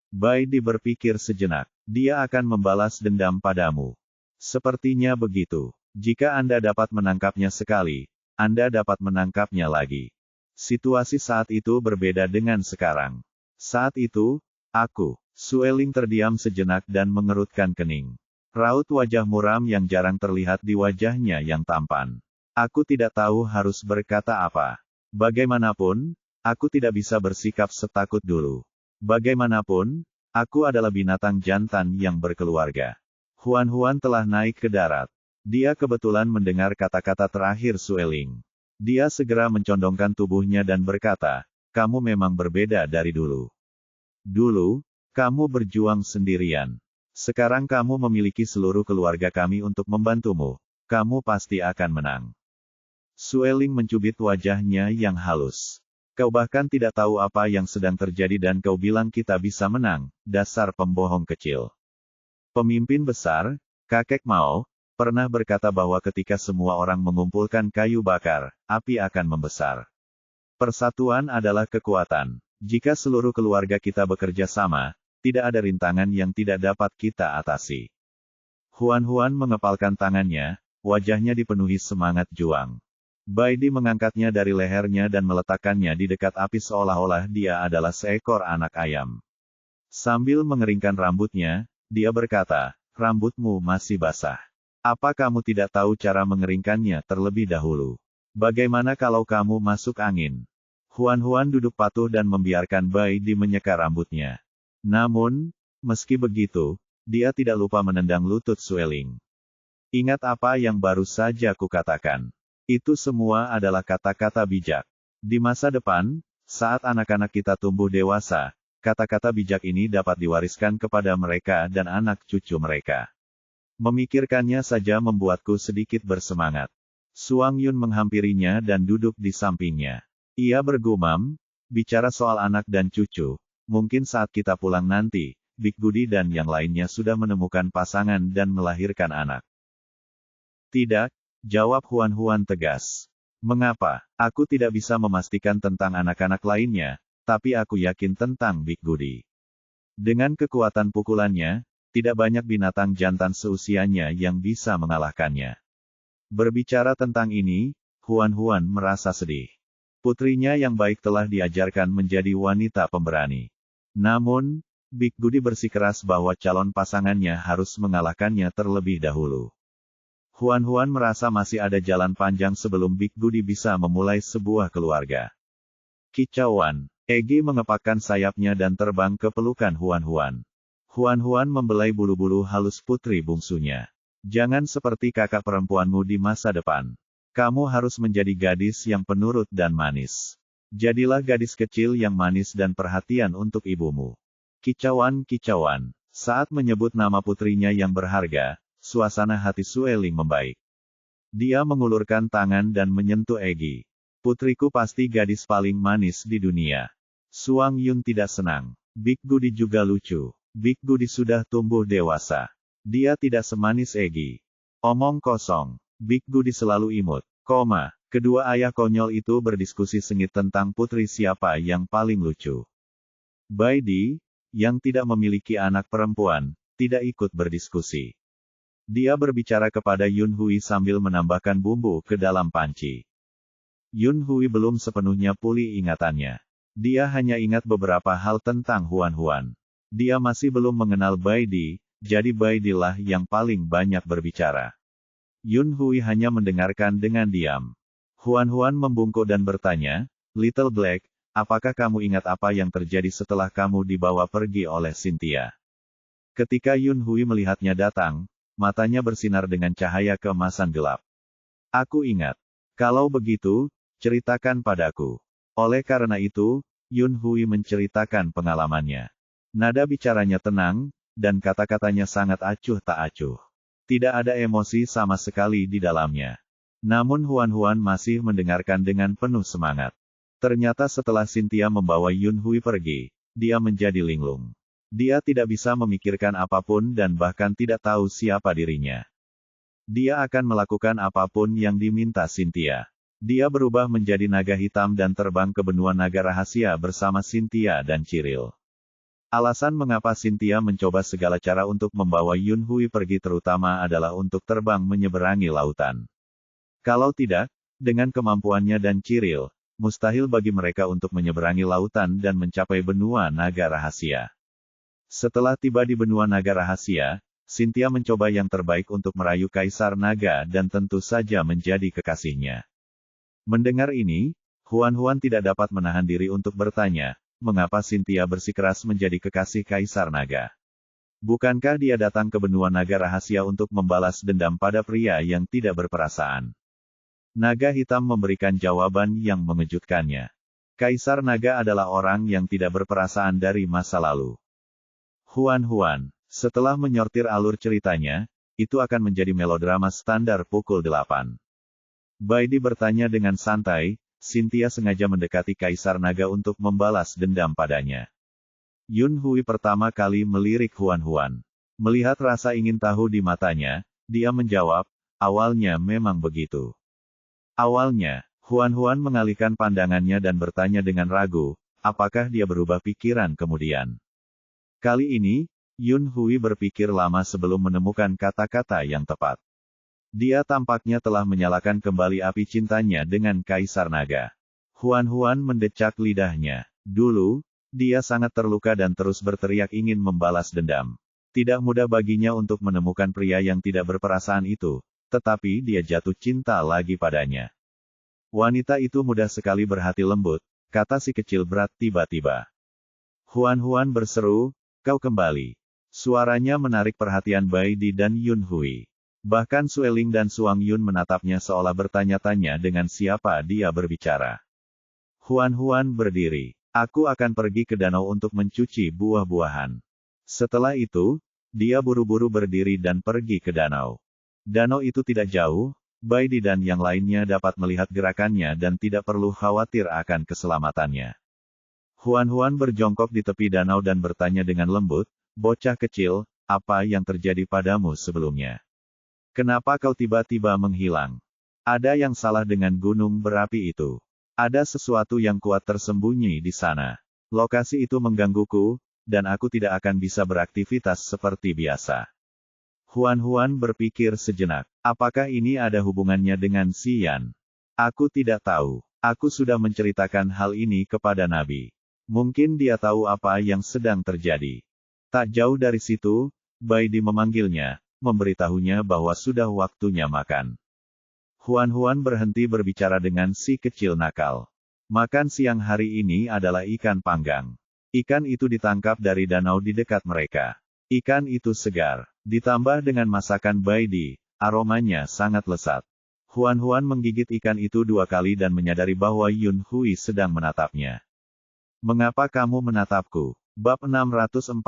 Bai Di berpikir sejenak. Dia akan membalas dendam padamu. Sepertinya begitu. Jika Anda dapat menangkapnya sekali, Anda dapat menangkapnya lagi. Situasi saat itu berbeda dengan sekarang. Saat itu, Sueling terdiam sejenak dan mengerutkan kening. Raut wajah muram yang jarang terlihat di wajahnya yang tampan. Aku tidak tahu harus berkata apa. Bagaimanapun, aku tidak bisa bersikap setakut dulu. Bagaimanapun, aku adalah binatang jantan yang berkeluarga. Huan telah naik ke darat. Dia kebetulan mendengar kata-kata terakhir Sueling. Dia segera mencondongkan tubuhnya dan berkata, kamu memang berbeda dari dulu. Dulu, kamu berjuang sendirian. Sekarang kamu memiliki seluruh keluarga kami untuk membantumu. Kamu pasti akan menang. Sueling mencubit wajahnya yang halus. Kau bahkan tidak tahu apa yang sedang terjadi dan kau bilang kita bisa menang, dasar pembohong kecil. Pemimpin besar, Kakek Mao, pernah berkata bahwa ketika semua orang mengumpulkan kayu bakar, api akan membesar. Persatuan adalah kekuatan. Jika seluruh keluarga kita bekerja sama, tidak ada rintangan yang tidak dapat kita atasi. Huan mengepalkan tangannya, wajahnya dipenuhi semangat juang. Baidi mengangkatnya dari lehernya dan meletakkannya di dekat api seolah-olah dia adalah seekor anak ayam. Sambil mengeringkan rambutnya, dia berkata, rambutmu masih basah. Apa kamu tidak tahu cara mengeringkannya terlebih dahulu? Bagaimana kalau kamu masuk angin? Huan duduk patuh dan membiarkan Baidi menyeka rambutnya. Namun, meski begitu, dia tidak lupa menendang lutut Sueling. Ingat apa yang baru saja kukatakan. Itu semua adalah kata-kata bijak. Di masa depan, saat anak-anak kita tumbuh dewasa, kata-kata bijak ini dapat diwariskan kepada mereka dan anak cucu mereka. Memikirkannya saja membuatku sedikit bersemangat. Suang Yun menghampirinya dan duduk di sampingnya. Ia bergumam, bicara soal anak dan cucu, mungkin saat kita pulang nanti, Big Budi dan yang lainnya sudah menemukan pasangan dan melahirkan anak. Tidak, jawab Huan tegas. Mengapa? Aku tidak bisa memastikan tentang anak-anak lainnya, tapi aku yakin tentang Big Budi. Dengan kekuatan pukulannya, tidak banyak binatang jantan seusianya yang bisa mengalahkannya. Berbicara tentang ini, Huan merasa sedih. Putrinya yang baik telah diajarkan menjadi wanita pemberani. Namun, Big Budi bersikeras bahwa calon pasangannya harus mengalahkannya terlebih dahulu. Huan merasa masih ada jalan panjang sebelum Big Budi bisa memulai sebuah keluarga. Kicauan, Egi mengepakkan sayapnya dan terbang ke pelukan Huan. Huan membelai bulu-bulu halus putri bungsunya. Jangan seperti kakak perempuanmu di masa depan. Kamu harus menjadi gadis yang penurut dan manis. Jadilah gadis kecil yang manis dan perhatian untuk ibumu. Kicauan. Saat menyebut nama putrinya yang berharga, suasana hati Sueling membaik. Dia mengulurkan tangan dan menyentuh Egi. Putriku pasti gadis paling manis di dunia. Suang Yun tidak senang. Big Budi juga lucu. Big Budi sudah tumbuh dewasa. Dia tidak semanis Egi. Omong kosong. Big Budi selalu imut. Kedua ayah konyol itu berdiskusi sengit tentang putri siapa yang paling lucu. Baidi, yang tidak memiliki anak perempuan, tidak ikut berdiskusi. Dia berbicara kepada Yun Hui sambil menambahkan bumbu ke dalam panci. Yun Hui belum sepenuhnya pulih ingatannya. Dia hanya ingat beberapa hal tentang Huan. Dia masih belum mengenal Baidi, jadi Baidilah yang paling banyak berbicara. Yun Hui hanya mendengarkan dengan diam. Huan membungkuk dan bertanya, Little Black, apakah kamu ingat apa yang terjadi setelah kamu dibawa pergi oleh Cynthia? Ketika Yun Hui melihatnya datang, matanya bersinar dengan cahaya keemasan gelap. Aku ingat. Kalau begitu, ceritakan padaku. Oleh karena itu, Yun Hui menceritakan pengalamannya. Nada bicaranya tenang, dan kata-katanya sangat acuh tak acuh. Tidak ada emosi sama sekali di dalamnya. Namun Huan masih mendengarkan dengan penuh semangat. Ternyata setelah Cynthia membawa Yun Hui pergi, dia menjadi linglung. Dia tidak bisa memikirkan apapun dan bahkan tidak tahu siapa dirinya. Dia akan melakukan apapun yang diminta Cynthia. Dia berubah menjadi naga hitam dan terbang ke benua naga rahasia bersama Cynthia dan Ciril. Alasan mengapa Cynthia mencoba segala cara untuk membawa Yun Hui pergi terutama adalah untuk terbang menyeberangi lautan. Kalau tidak, dengan kemampuannya dan Ciril, mustahil bagi mereka untuk menyeberangi lautan dan mencapai benua naga rahasia. Setelah tiba di benua naga rahasia, Cynthia mencoba yang terbaik untuk merayu Kaisar Naga dan tentu saja menjadi kekasihnya. Mendengar ini, Huan tidak dapat menahan diri untuk bertanya, mengapa Cynthia bersikeras menjadi kekasih Kaisar Naga? Bukankah dia datang ke benua naga rahasia untuk membalas dendam pada pria yang tidak berperasaan? Naga hitam memberikan jawaban yang mengejutkannya. Kaisar Naga adalah orang yang tidak berperasaan dari masa lalu. Huan, setelah menyortir alur ceritanya, itu akan menjadi melodrama standar pukul 8. Baidi bertanya dengan santai, Cynthia sengaja mendekati Kaisar Naga untuk membalas dendam padanya. Yun Hui pertama kali melirik Huan. Melihat rasa ingin tahu di matanya, dia menjawab, awalnya memang begitu. Awalnya, Huan mengalihkan pandangannya dan bertanya dengan ragu, apakah dia berubah pikiran kemudian. Kali ini, Yun Hui berpikir lama sebelum menemukan kata-kata yang tepat. Dia tampaknya telah menyalakan kembali api cintanya dengan Kaisar Naga. Huan mendecak lidahnya. Dulu, dia sangat terluka dan terus berteriak ingin membalas dendam. Tidak mudah baginya untuk menemukan pria yang tidak berperasaan itu, tetapi dia jatuh cinta lagi padanya. Wanita itu mudah sekali berhati lembut, kata si kecil berat tiba-tiba. Huan berseru, kau kembali. Suaranya menarik perhatian Baidi dan Yun Hui. Bahkan Sueling dan Suang Yun menatapnya seolah bertanya-tanya dengan siapa dia berbicara. Huan berdiri. Aku akan pergi ke danau untuk mencuci buah-buahan. Setelah itu, dia buru-buru berdiri dan pergi ke danau. Danau itu tidak jauh, Baidi dan yang lainnya dapat melihat gerakannya dan tidak perlu khawatir akan keselamatannya. Huan berjongkok di tepi danau dan bertanya dengan lembut, bocah kecil, apa yang terjadi padamu sebelumnya? Kenapa kau tiba-tiba menghilang? Ada yang salah dengan gunung berapi itu. Ada sesuatu yang kuat tersembunyi di sana. Lokasi itu menggangguku, dan aku tidak akan bisa beraktivitas seperti biasa. Huan berpikir sejenak. Apakah ini ada hubungannya dengan Xian? Aku tidak tahu. Aku sudah menceritakan hal ini kepada Nabi. Mungkin dia tahu apa yang sedang terjadi. Tak jauh dari situ, Baidi memanggilnya, memberitahunya bahwa sudah waktunya makan. Huan berhenti berbicara dengan si kecil nakal. Makan siang hari ini adalah ikan panggang. Ikan itu ditangkap dari danau di dekat mereka. Ikan itu segar, ditambah dengan masakan Baidi, aromanya sangat lezat. Huan menggigit ikan itu 2 kali dan menyadari bahwa Yun Hui sedang menatapnya. Mengapa kamu menatapku? Bab 646.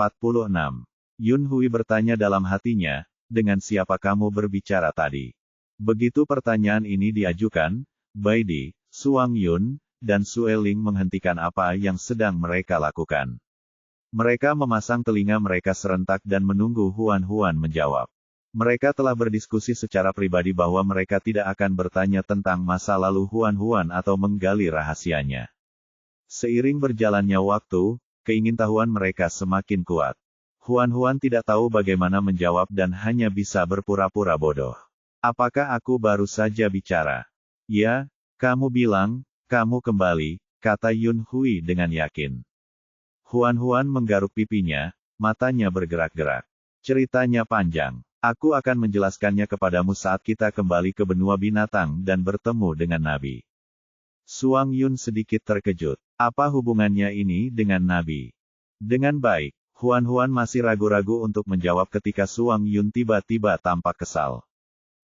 Yun Hui bertanya dalam hatinya, dengan siapa kamu berbicara tadi? Begitu pertanyaan ini diajukan, Baidi, Suang Yun, dan Sueling menghentikan apa yang sedang mereka lakukan. Mereka memasang telinga mereka serentak dan menunggu Huan menjawab. Mereka telah berdiskusi secara pribadi bahwa mereka tidak akan bertanya tentang masa lalu Huan atau menggali rahasianya. Seiring berjalannya waktu, keingintahuan mereka semakin kuat. Huan tidak tahu bagaimana menjawab dan hanya bisa berpura-pura bodoh. Apakah aku baru saja bicara? Ya, kamu bilang, kamu kembali, kata Yun Hui dengan yakin. Huan menggaruk pipinya, matanya bergerak-gerak. Ceritanya panjang. Aku akan menjelaskannya kepadamu saat kita kembali ke benua binatang dan bertemu dengan Nabi. Suang Yun sedikit terkejut. Apa hubungannya ini dengan Nabi? Dengan baik, Huan masih ragu-ragu untuk menjawab ketika Suang Yun tiba-tiba tampak kesal.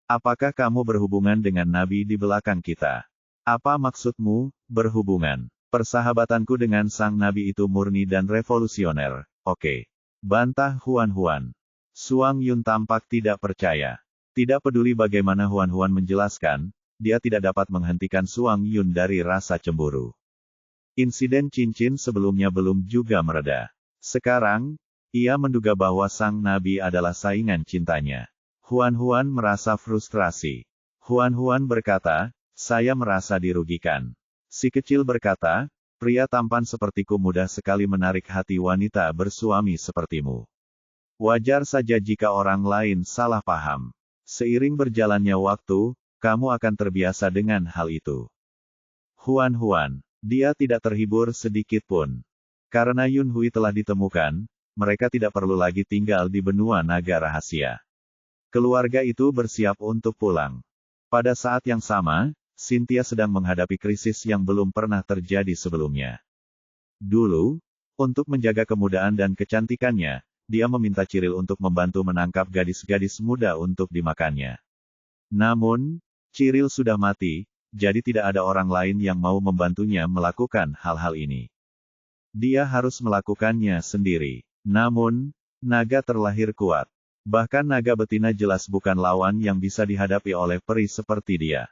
Apakah kamu berhubungan dengan Nabi di belakang kita? Apa maksudmu, berhubungan? Persahabatanku dengan sang Nabi itu murni dan revolusioner, oke. Bantah Huan. Suang Yun tampak tidak percaya. Tidak peduli bagaimana Huan menjelaskan, dia tidak dapat menghentikan Suang Yun dari rasa cemburu. Insiden cincin sebelumnya belum juga mereda. Sekarang, ia menduga bahwa sang Nabi adalah saingan cintanya. Huan merasa frustrasi. Huan berkata, saya merasa dirugikan. Si kecil berkata, pria tampan sepertiku mudah sekali menarik hati wanita bersuami sepertimu. Wajar saja jika orang lain salah paham. Seiring berjalannya waktu, kamu akan terbiasa dengan hal itu. Huan, dia tidak terhibur sedikit pun. Karena Yun Hui telah ditemukan, mereka tidak perlu lagi tinggal di benua naga rahasia. Keluarga itu bersiap untuk pulang. Pada saat yang sama, Cynthia sedang menghadapi krisis yang belum pernah terjadi sebelumnya. Dulu, untuk menjaga kemudahan dan kecantikannya, dia meminta Cyril untuk membantu menangkap gadis-gadis muda untuk dimakannya. Namun, Cyril sudah mati, jadi tidak ada orang lain yang mau membantunya melakukan hal-hal ini. Dia harus melakukannya sendiri. Namun, naga terlahir kuat. Bahkan naga betina jelas bukan lawan yang bisa dihadapi oleh peri seperti dia.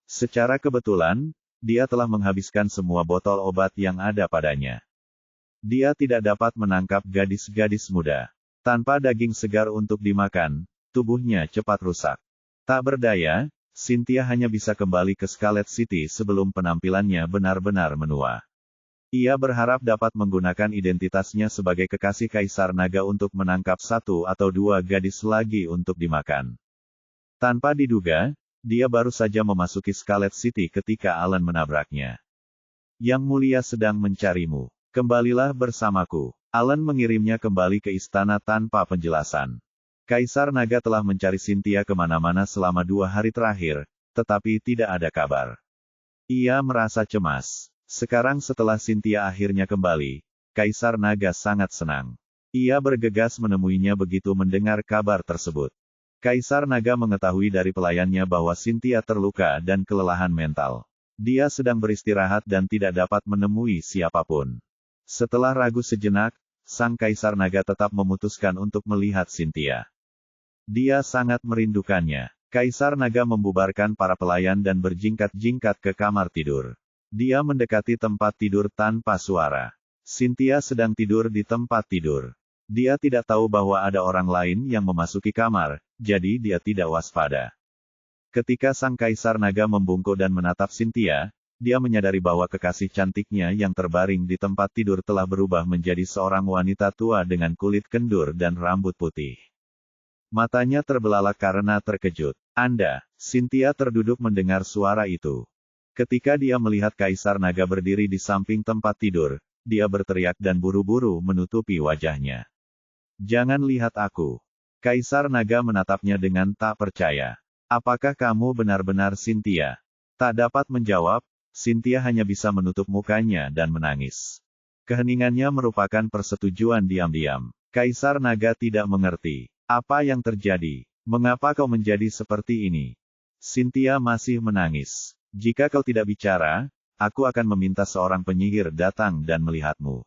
Secara kebetulan, dia telah menghabiskan semua botol obat yang ada padanya. Dia tidak dapat menangkap gadis-gadis muda. Tanpa daging segar untuk dimakan, tubuhnya cepat rusak. Tak berdaya, Cynthia hanya bisa kembali ke Scarlet City sebelum penampilannya benar-benar menua. Ia berharap dapat menggunakan identitasnya sebagai kekasih Kaisar Naga untuk menangkap 1 atau 2 gadis lagi untuk dimakan. Tanpa diduga, dia baru saja memasuki Scarlet City ketika Alan menabraknya. Yang Mulia sedang mencarimu. Kembalilah bersamaku. Alan mengirimnya kembali ke istana tanpa penjelasan. Kaisar Naga telah mencari Cynthia kemana-mana selama 2 hari terakhir, tetapi tidak ada kabar. Ia merasa cemas. Sekarang setelah Cynthia akhirnya kembali, Kaisar Naga sangat senang. Ia bergegas menemuinya begitu mendengar kabar tersebut. Kaisar Naga mengetahui dari pelayannya bahwa Cynthia terluka dan kelelahan mental. Dia sedang beristirahat dan tidak dapat menemui siapapun. Setelah ragu sejenak, Sang Kaisar Naga tetap memutuskan untuk melihat Cynthia. Dia sangat merindukannya. Kaisar Naga membubarkan para pelayan dan berjingkat-jingkat ke kamar tidur. Dia mendekati tempat tidur tanpa suara. Cynthia sedang tidur di tempat tidur. Dia tidak tahu bahwa ada orang lain yang memasuki kamar, jadi dia tidak waspada. Ketika Sang Kaisar Naga membungkuk dan menatap Cynthia, dia menyadari bahwa kekasih cantiknya yang terbaring di tempat tidur telah berubah menjadi seorang wanita tua dengan kulit kendur dan rambut putih. Matanya terbelalak karena terkejut. "Anda," Cynthia terduduk mendengar suara itu. Ketika dia melihat Kaisar Naga berdiri di samping tempat tidur, dia berteriak dan buru-buru menutupi wajahnya. "Jangan lihat aku." Kaisar Naga menatapnya dengan tak percaya. "Apakah kamu benar-benar Cynthia?" Tak dapat menjawab, Cynthia hanya bisa menutup mukanya dan menangis. Keheningannya merupakan persetujuan diam-diam. Kaisar Naga tidak mengerti. "Apa yang terjadi? Mengapa kau menjadi seperti ini?" Cynthia masih menangis. "Jika kau tidak bicara, aku akan meminta seorang penyihir datang dan melihatmu."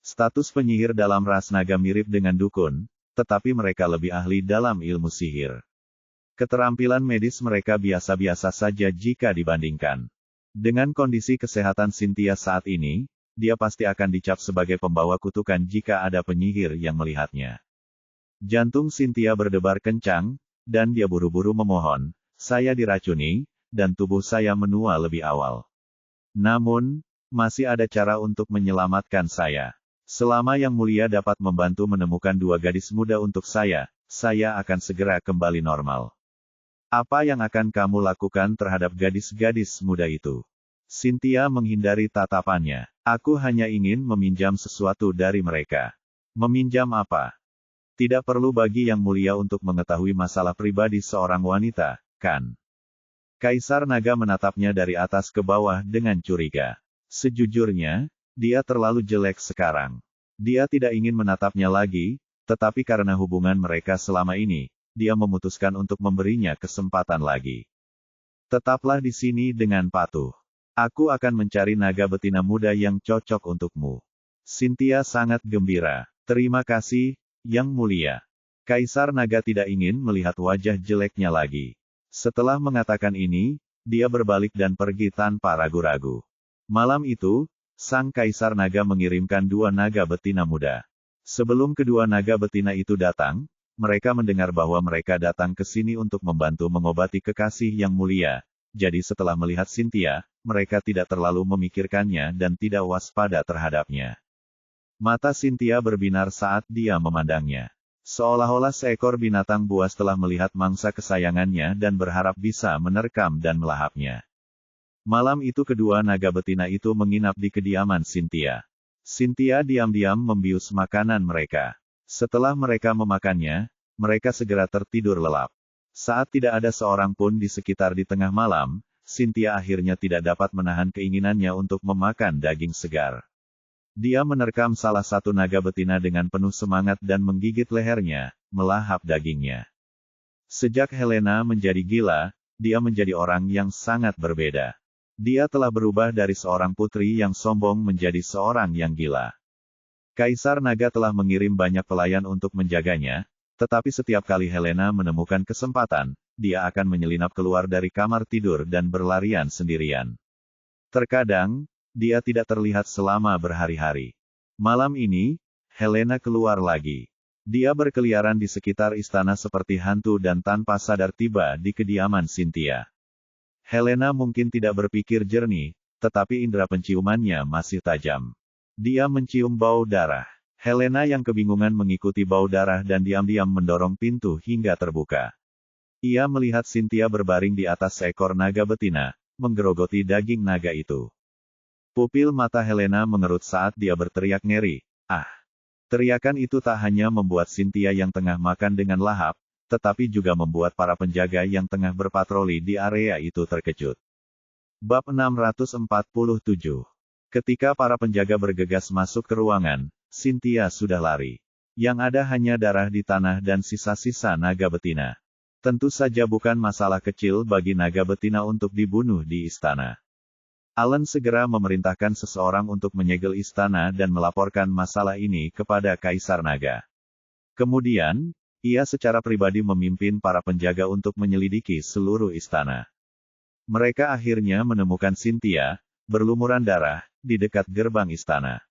Status penyihir dalam ras naga mirip dengan dukun, tetapi mereka lebih ahli dalam ilmu sihir. Keterampilan medis mereka biasa-biasa saja jika dibandingkan. Dengan kondisi kesehatan Cynthia saat ini, dia pasti akan dicap sebagai pembawa kutukan jika ada penyihir yang melihatnya. Jantung Cynthia berdebar kencang, dan dia buru-buru memohon, "Saya diracuni, dan tubuh saya menua lebih awal. Namun, masih ada cara untuk menyelamatkan saya. Selama Yang Mulia dapat membantu menemukan 2 gadis muda untuk saya akan segera kembali normal." "Apa yang akan kamu lakukan terhadap gadis-gadis muda itu?" Cynthia menghindari tatapannya. "Aku hanya ingin meminjam sesuatu dari mereka." "Meminjam apa?" "Tidak perlu bagi Yang Mulia untuk mengetahui masalah pribadi seorang wanita, kan?" Kaisar Naga menatapnya dari atas ke bawah dengan curiga. Sejujurnya, dia terlalu jelek sekarang. Dia tidak ingin menatapnya lagi, tetapi karena hubungan mereka selama ini, dia memutuskan untuk memberinya kesempatan lagi. "Tetaplah di sini dengan patuh. Aku akan mencari naga betina muda yang cocok untukmu." Cynthia sangat gembira. "Terima kasih, Yang Mulia." Kaisar Naga tidak ingin melihat wajah jeleknya lagi. Setelah mengatakan ini, dia berbalik dan pergi tanpa ragu-ragu. Malam itu, Sang Kaisar Naga mengirimkan 2 naga betina muda. Sebelum kedua naga betina itu datang, mereka mendengar bahwa mereka datang ke sini untuk membantu mengobati kekasih Yang Mulia. Jadi setelah melihat Cynthia, mereka tidak terlalu memikirkannya dan tidak waspada terhadapnya. Mata Cynthia berbinar saat dia memandangnya. Seolah-olah seekor binatang buas telah melihat mangsa kesayangannya dan berharap bisa menerkam dan melahapnya. Malam itu kedua naga betina itu menginap di kediaman Cynthia. Cynthia diam-diam membius makanan mereka. Setelah mereka memakannya, mereka segera tertidur lelap. Saat tidak ada seorang pun di sekitar di tengah malam, Cynthia akhirnya tidak dapat menahan keinginannya untuk memakan daging segar. Dia menerkam salah satu naga betina dengan penuh semangat dan menggigit lehernya, melahap dagingnya. Sejak Helena menjadi gila, dia menjadi orang yang sangat berbeda. Dia telah berubah dari seorang putri yang sombong menjadi seorang yang gila. Kaisar Naga telah mengirim banyak pelayan untuk menjaganya, tetapi setiap kali Helena menemukan kesempatan, dia akan menyelinap keluar dari kamar tidur dan berlarian sendirian. Terkadang, dia tidak terlihat selama berhari-hari. Malam ini, Helena keluar lagi. Dia berkeliaran di sekitar istana seperti hantu dan tanpa sadar tiba di kediaman Cynthia. Helena mungkin tidak berpikir jernih, tetapi indera penciumannya masih tajam. Dia mencium bau darah. Helena yang kebingungan mengikuti bau darah dan diam-diam mendorong pintu hingga terbuka. Ia melihat Cynthia berbaring di atas seekor naga betina, menggerogoti daging naga itu. Pupil mata Helena mengerut saat dia berteriak ngeri, "Ah!" Teriakan itu tak hanya membuat Cynthia yang tengah makan dengan lahap, tetapi juga membuat para penjaga yang tengah berpatroli di area itu terkejut. Bab 647. Ketika para penjaga bergegas masuk ke ruangan, Cynthia sudah lari. Yang ada hanya darah di tanah dan sisa-sisa naga betina. Tentu saja bukan masalah kecil bagi naga betina untuk dibunuh di istana. Allen segera memerintahkan seseorang untuk menyegel istana dan melaporkan masalah ini kepada Kaisar Naga. Kemudian, ia secara pribadi memimpin para penjaga untuk menyelidiki seluruh istana. Mereka akhirnya menemukan Cynthia, berlumuran darah, di dekat gerbang istana.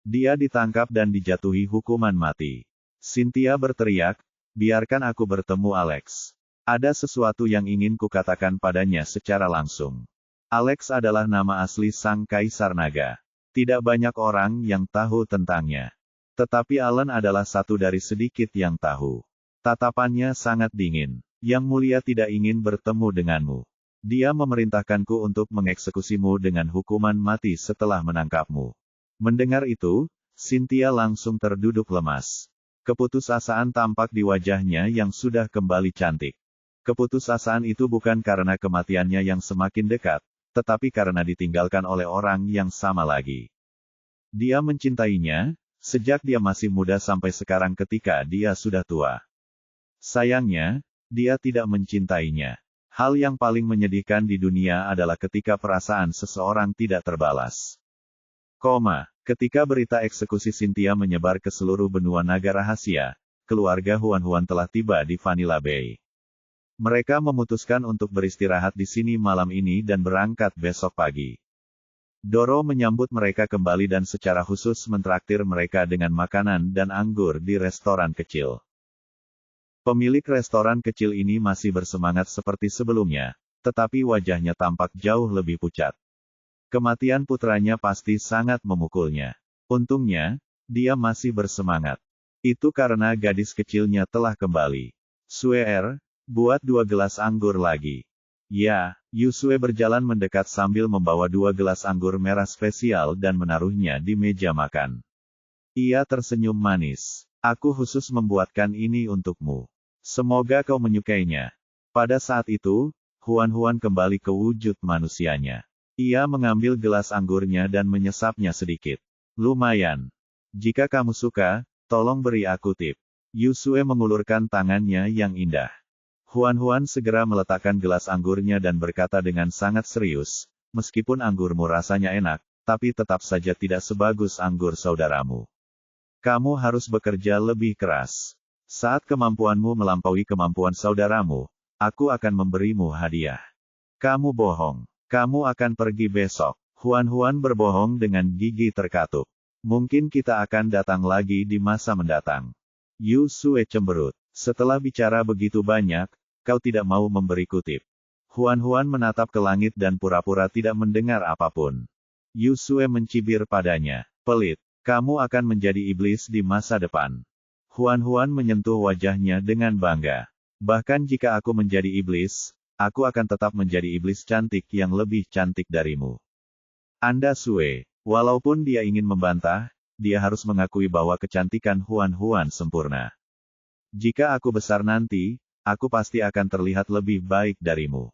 Dia ditangkap dan dijatuhi hukuman mati. Cynthia berteriak, "Biarkan aku bertemu Alex. Ada sesuatu yang ingin kukatakan padanya secara langsung." Alex adalah nama asli sang Kaisar Naga. Tidak banyak orang yang tahu tentangnya. Tetapi Allen adalah satu dari sedikit yang tahu. Tatapannya sangat dingin. Yang Mulia tidak ingin bertemu denganmu. Dia memerintahkanku untuk mengeksekusimu dengan hukuman mati setelah menangkapmu. Mendengar itu, Cynthia langsung terduduk lemas. Keputusasaan tampak di wajahnya yang sudah kembali cantik. Keputusasaan itu bukan karena kematiannya yang semakin dekat, tetapi karena ditinggalkan oleh orang yang sama lagi. Dia mencintainya, sejak dia masih muda sampai sekarang ketika dia sudah tua. Sayangnya, dia tidak mencintainya. Hal yang paling menyedihkan di dunia adalah ketika perasaan seseorang tidak terbalas. Ketika berita eksekusi Cynthia menyebar ke seluruh benua naga rahasia, keluarga Huan-Huan telah tiba di Vanilla Bay. Mereka memutuskan untuk beristirahat di sini malam ini dan berangkat besok pagi. Doro menyambut mereka kembali dan secara khusus mentraktir mereka dengan makanan dan anggur di restoran kecil. Pemilik restoran kecil ini masih bersemangat seperti sebelumnya, tetapi wajahnya tampak jauh lebih pucat. Kematian putranya pasti sangat memukulnya. Untungnya, dia masih bersemangat. Itu karena gadis kecilnya telah kembali. Sue, buat 2 gelas anggur lagi. Ya, Yusue berjalan mendekat sambil membawa 2 gelas anggur merah spesial dan menaruhnya di meja makan. Ia tersenyum manis. Aku khusus membuatkan ini untukmu. Semoga kau menyukainya. Pada saat itu, Huan-Huan kembali ke wujud manusianya. Ia mengambil gelas anggurnya dan menyesapnya sedikit. Lumayan. Jika kamu suka, tolong beri aku tip. Yusue mengulurkan tangannya yang indah. Huan-Huan segera meletakkan gelas anggurnya dan berkata dengan sangat serius, meskipun anggurmu rasanya enak, tapi tetap saja tidak sebagus anggur saudaramu. Kamu harus bekerja lebih keras. Saat kemampuanmu melampaui kemampuan saudaramu, aku akan memberimu hadiah. Kamu bohong. Kamu akan pergi besok. Huan-Huan berbohong dengan gigi terkatup. Mungkin kita akan datang lagi di masa mendatang. Yusue cemberut. Setelah bicara begitu banyak, kau tidak mau memberiku tip. Huan-Huan menatap ke langit dan pura-pura tidak mendengar apapun. Yusue mencibir padanya. Pelit. Kamu akan menjadi iblis di masa depan. Huan-Huan menyentuh wajahnya dengan bangga. Bahkan jika aku menjadi iblis, aku akan tetap menjadi iblis cantik yang lebih cantik darimu. Anda Sue, walaupun dia ingin membantah, dia harus mengakui bahwa kecantikan Huan-Huan sempurna. Jika aku besar nanti, aku pasti akan terlihat lebih baik darimu.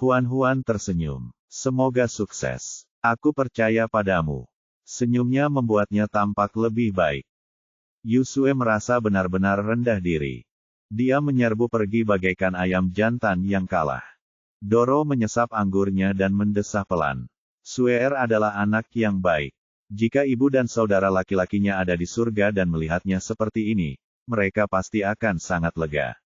Huan tersenyum. Semoga sukses. Aku percaya padamu. Senyumnya membuatnya tampak lebih baik. Yusue merasa benar-benar rendah diri. Dia menyerbu pergi bagaikan ayam jantan yang kalah. Doro menyesap anggurnya dan mendesah pelan. Suer adalah anak yang baik. Jika ibu dan saudara laki-lakinya ada di surga dan melihatnya seperti ini, mereka pasti akan sangat lega.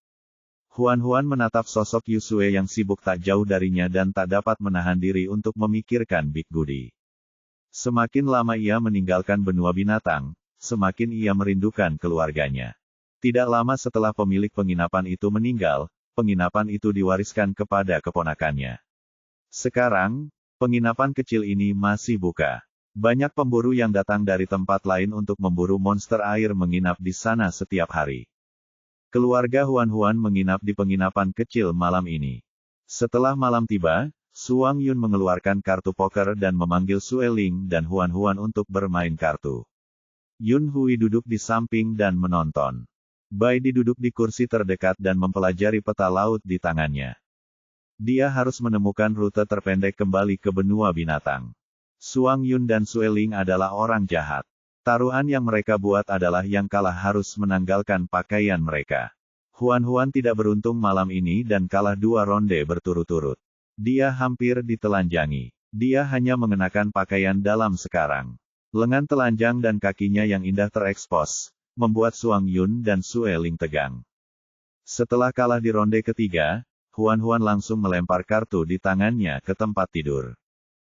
Huan menatap sosok Yusue yang sibuk tak jauh darinya dan tak dapat menahan diri untuk memikirkan Big Goody. Semakin lama ia meninggalkan benua binatang, semakin ia merindukan keluarganya. Tidak lama setelah pemilik penginapan itu meninggal, penginapan itu diwariskan kepada keponakannya. Sekarang, penginapan kecil ini masih buka. Banyak pemburu yang datang dari tempat lain untuk memburu monster air menginap di sana setiap hari. Keluarga Huan menginap di penginapan kecil malam ini. Setelah malam tiba, Suang Yun mengeluarkan kartu poker dan memanggil Sue Ling dan Huan untuk bermain kartu. Yun Hui duduk di samping dan menonton. Bai Di duduk di kursi terdekat dan mempelajari peta laut di tangannya. Dia harus menemukan rute terpendek kembali ke benua binatang. Suang Yun dan Sue Ling adalah orang jahat. Taruhan yang mereka buat adalah yang kalah harus menanggalkan pakaian mereka. Huan tidak beruntung malam ini dan kalah 2 ronde berturut-turut. Dia hampir ditelanjangi. Dia hanya mengenakan pakaian dalam sekarang. Lengan telanjang dan kakinya yang indah terekspos, membuat Suang Yun dan Sue Ling tegang. Setelah kalah di ronde ketiga, Huan langsung melempar kartu di tangannya ke tempat tidur.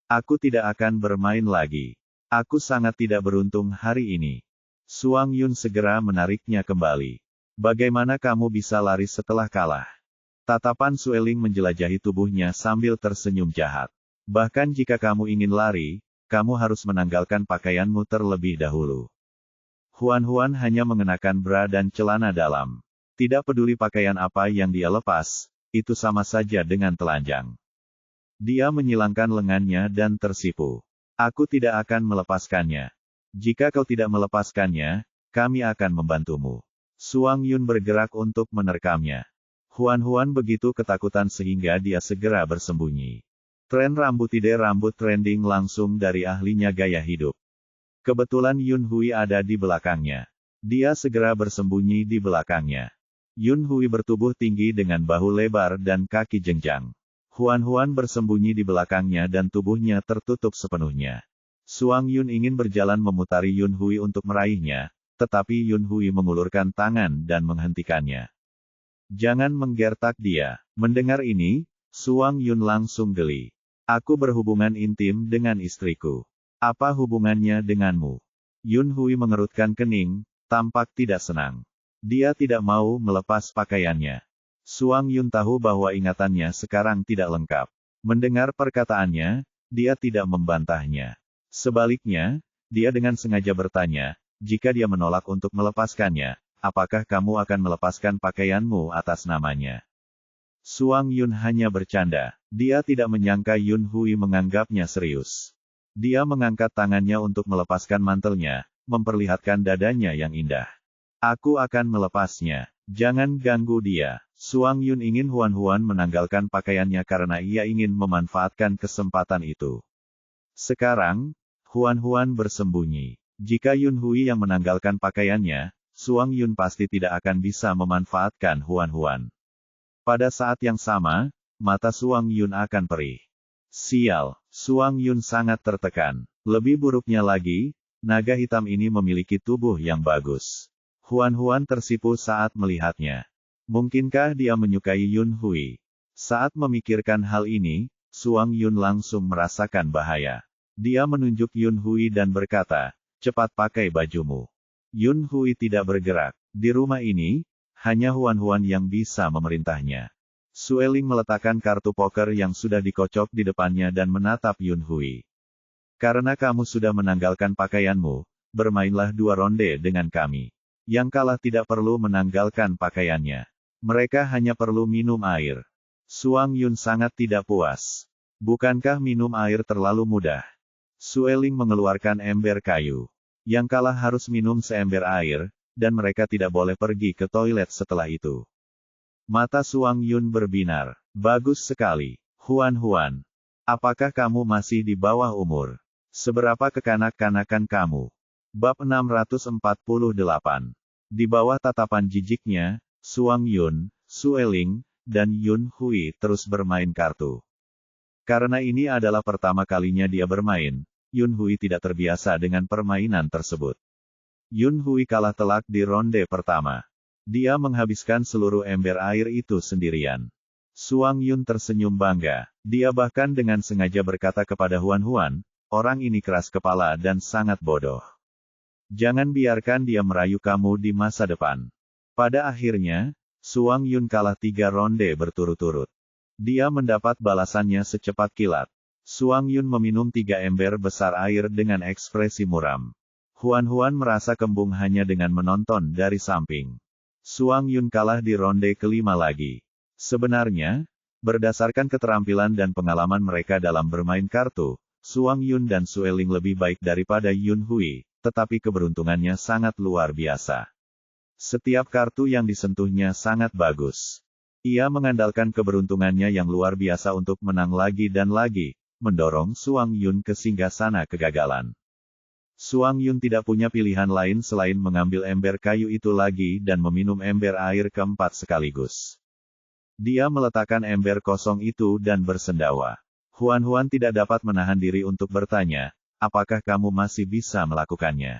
Aku tidak akan bermain lagi. Aku sangat tidak beruntung hari ini. Suang Yun segera menariknya kembali. Bagaimana kamu bisa lari setelah kalah? Tatapan Sue Ling menjelajahi tubuhnya sambil tersenyum jahat. Bahkan jika kamu ingin lari, kamu harus menanggalkan pakaianmu terlebih dahulu. Huan hanya mengenakan bra dan celana dalam. Tidak peduli pakaian apa yang dia lepas, itu sama saja dengan telanjang. Dia menyilangkan lengannya dan tersipu. Aku tidak akan melepaskannya. Jika kau tidak melepaskannya, kami akan membantumu. Suang Yun bergerak untuk menerkamnya. Huan begitu ketakutan sehingga dia segera bersembunyi. Tren rambut trending langsung dari ahlinya gaya hidup. Kebetulan Yun Hui ada di belakangnya. Dia segera bersembunyi di belakangnya. Yun Hui bertubuh tinggi dengan bahu lebar dan kaki jenjang. Huan bersembunyi di belakangnya dan tubuhnya tertutup sepenuhnya. Suang Yun ingin berjalan memutari Yun Hui untuk meraihnya, tetapi Yun Hui mengulurkan tangan dan menghentikannya. Jangan menggertak dia. Mendengar ini, Suang Yun langsung geli. Aku berhubungan intim dengan istriku. Apa hubungannya denganmu? Yun Hui mengerutkan kening, tampak tidak senang. Dia tidak mau melepas pakaiannya. Suang Yun tahu bahwa ingatannya sekarang tidak lengkap. Mendengar perkataannya, dia tidak membantahnya. Sebaliknya, dia dengan sengaja bertanya, jika dia menolak untuk melepaskannya, apakah kamu akan melepaskan pakaianmu atas namanya? Suang Yun hanya bercanda. Dia tidak menyangka Yun Hui menganggapnya serius. Dia mengangkat tangannya untuk melepaskan mantelnya, memperlihatkan dadanya yang indah. Aku akan melepasnya. Jangan ganggu dia. Suang Yun ingin Huan menanggalkan pakaiannya karena ia ingin memanfaatkan kesempatan itu. Sekarang, Huan bersembunyi. Jika Yun Hui yang menanggalkan pakaiannya, Suang Yun pasti tidak akan bisa memanfaatkan Huan. Pada saat yang sama, mata Suang Yun akan perih. Sial, Suang Yun sangat tertekan. Lebih buruknya lagi, naga hitam ini memiliki tubuh yang bagus. Huan tersipu saat melihatnya. Mungkinkah dia menyukai Yun Hui? Saat memikirkan hal ini, Suang Yun langsung merasakan bahaya. Dia menunjuk Yun Hui dan berkata, cepat pakai bajumu. Yun Hui tidak bergerak. Di rumah ini, hanya Huan yang bisa memerintahnya. Sue Ling meletakkan kartu poker yang sudah dikocok di depannya dan menatap Yun Hui. Karena kamu sudah menanggalkan pakaianmu, bermainlah 2 ronde dengan kami. Yang kalah tidak perlu menanggalkan pakaiannya. Mereka hanya perlu minum air. Suang Yun sangat tidak puas. Bukankah minum air terlalu mudah? Sue Ling mengeluarkan ember kayu. Yang kalah harus minum seember air, dan mereka tidak boleh pergi ke toilet setelah itu. Mata Suang Yun berbinar. Bagus sekali. Huan, apakah kamu masih di bawah umur? Seberapa kekanak-kanakan kamu? Bab 648. Di bawah tatapan jijiknya, Suang Yun, Sueling, dan Yun Hui terus bermain kartu. Karena ini adalah pertama kalinya dia bermain, Yun Hui tidak terbiasa dengan permainan tersebut. Yun Hui kalah telak di ronde pertama. Dia menghabiskan seluruh ember air itu sendirian. Suang Yun tersenyum bangga. Dia bahkan dengan sengaja berkata kepada Huan, orang ini keras kepala dan sangat bodoh. Jangan biarkan dia merayu kamu di masa depan. Pada akhirnya, Suang Yun kalah 3 ronde berturut-turut. Dia mendapat balasannya secepat kilat. Suang Yun meminum 3 ember besar air dengan ekspresi muram. Huan merasa kembung hanya dengan menonton dari samping. Suang Yun kalah di ronde kelima lagi. Sebenarnya, berdasarkan keterampilan dan pengalaman mereka dalam bermain kartu, Suang Yun dan Sueling lebih baik daripada Yun Hui, tetapi keberuntungannya sangat luar biasa. Setiap kartu yang disentuhnya sangat bagus. Ia mengandalkan keberuntungannya yang luar biasa untuk menang lagi dan lagi, mendorong Suang Yun ke singgasana kegagalan. Suang Yun tidak punya pilihan lain selain mengambil ember kayu itu lagi dan meminum ember air keempat sekaligus. Dia meletakkan ember kosong itu dan bersendawa. Huan tidak dapat menahan diri untuk bertanya, apakah kamu masih bisa melakukannya?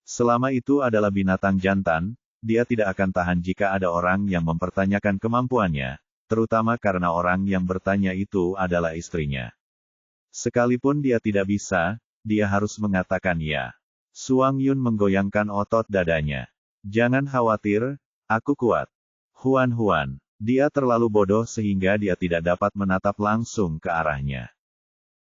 Selama itu adalah binatang jantan, dia tidak akan tahan jika ada orang yang mempertanyakan kemampuannya, terutama karena orang yang bertanya itu adalah istrinya. Sekalipun dia tidak bisa, dia harus mengatakan ya. Suang Yun menggoyangkan otot dadanya. Jangan khawatir, aku kuat. Huan, dia terlalu bodoh sehingga dia tidak dapat menatap langsung ke arahnya.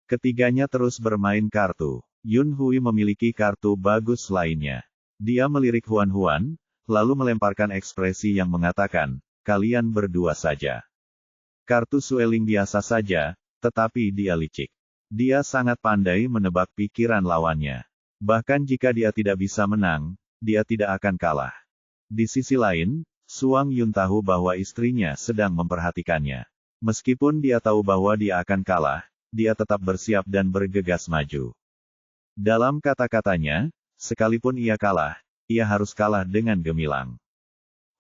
Ketiganya terus bermain kartu. Yun Hui memiliki kartu bagus lainnya. Dia melirik Huan, lalu melemparkan ekspresi yang mengatakan, kalian berdua saja. Kartu Sueling biasa saja, tetapi dia licik. Dia sangat pandai menebak pikiran lawannya. Bahkan jika dia tidak bisa menang, dia tidak akan kalah. Di sisi lain, Suang Yun tahu bahwa istrinya sedang memperhatikannya. Meskipun dia tahu bahwa dia akan kalah, dia tetap bersiap dan bergegas maju. Dalam kata-katanya, sekalipun ia kalah, ia harus kalah dengan gemilang.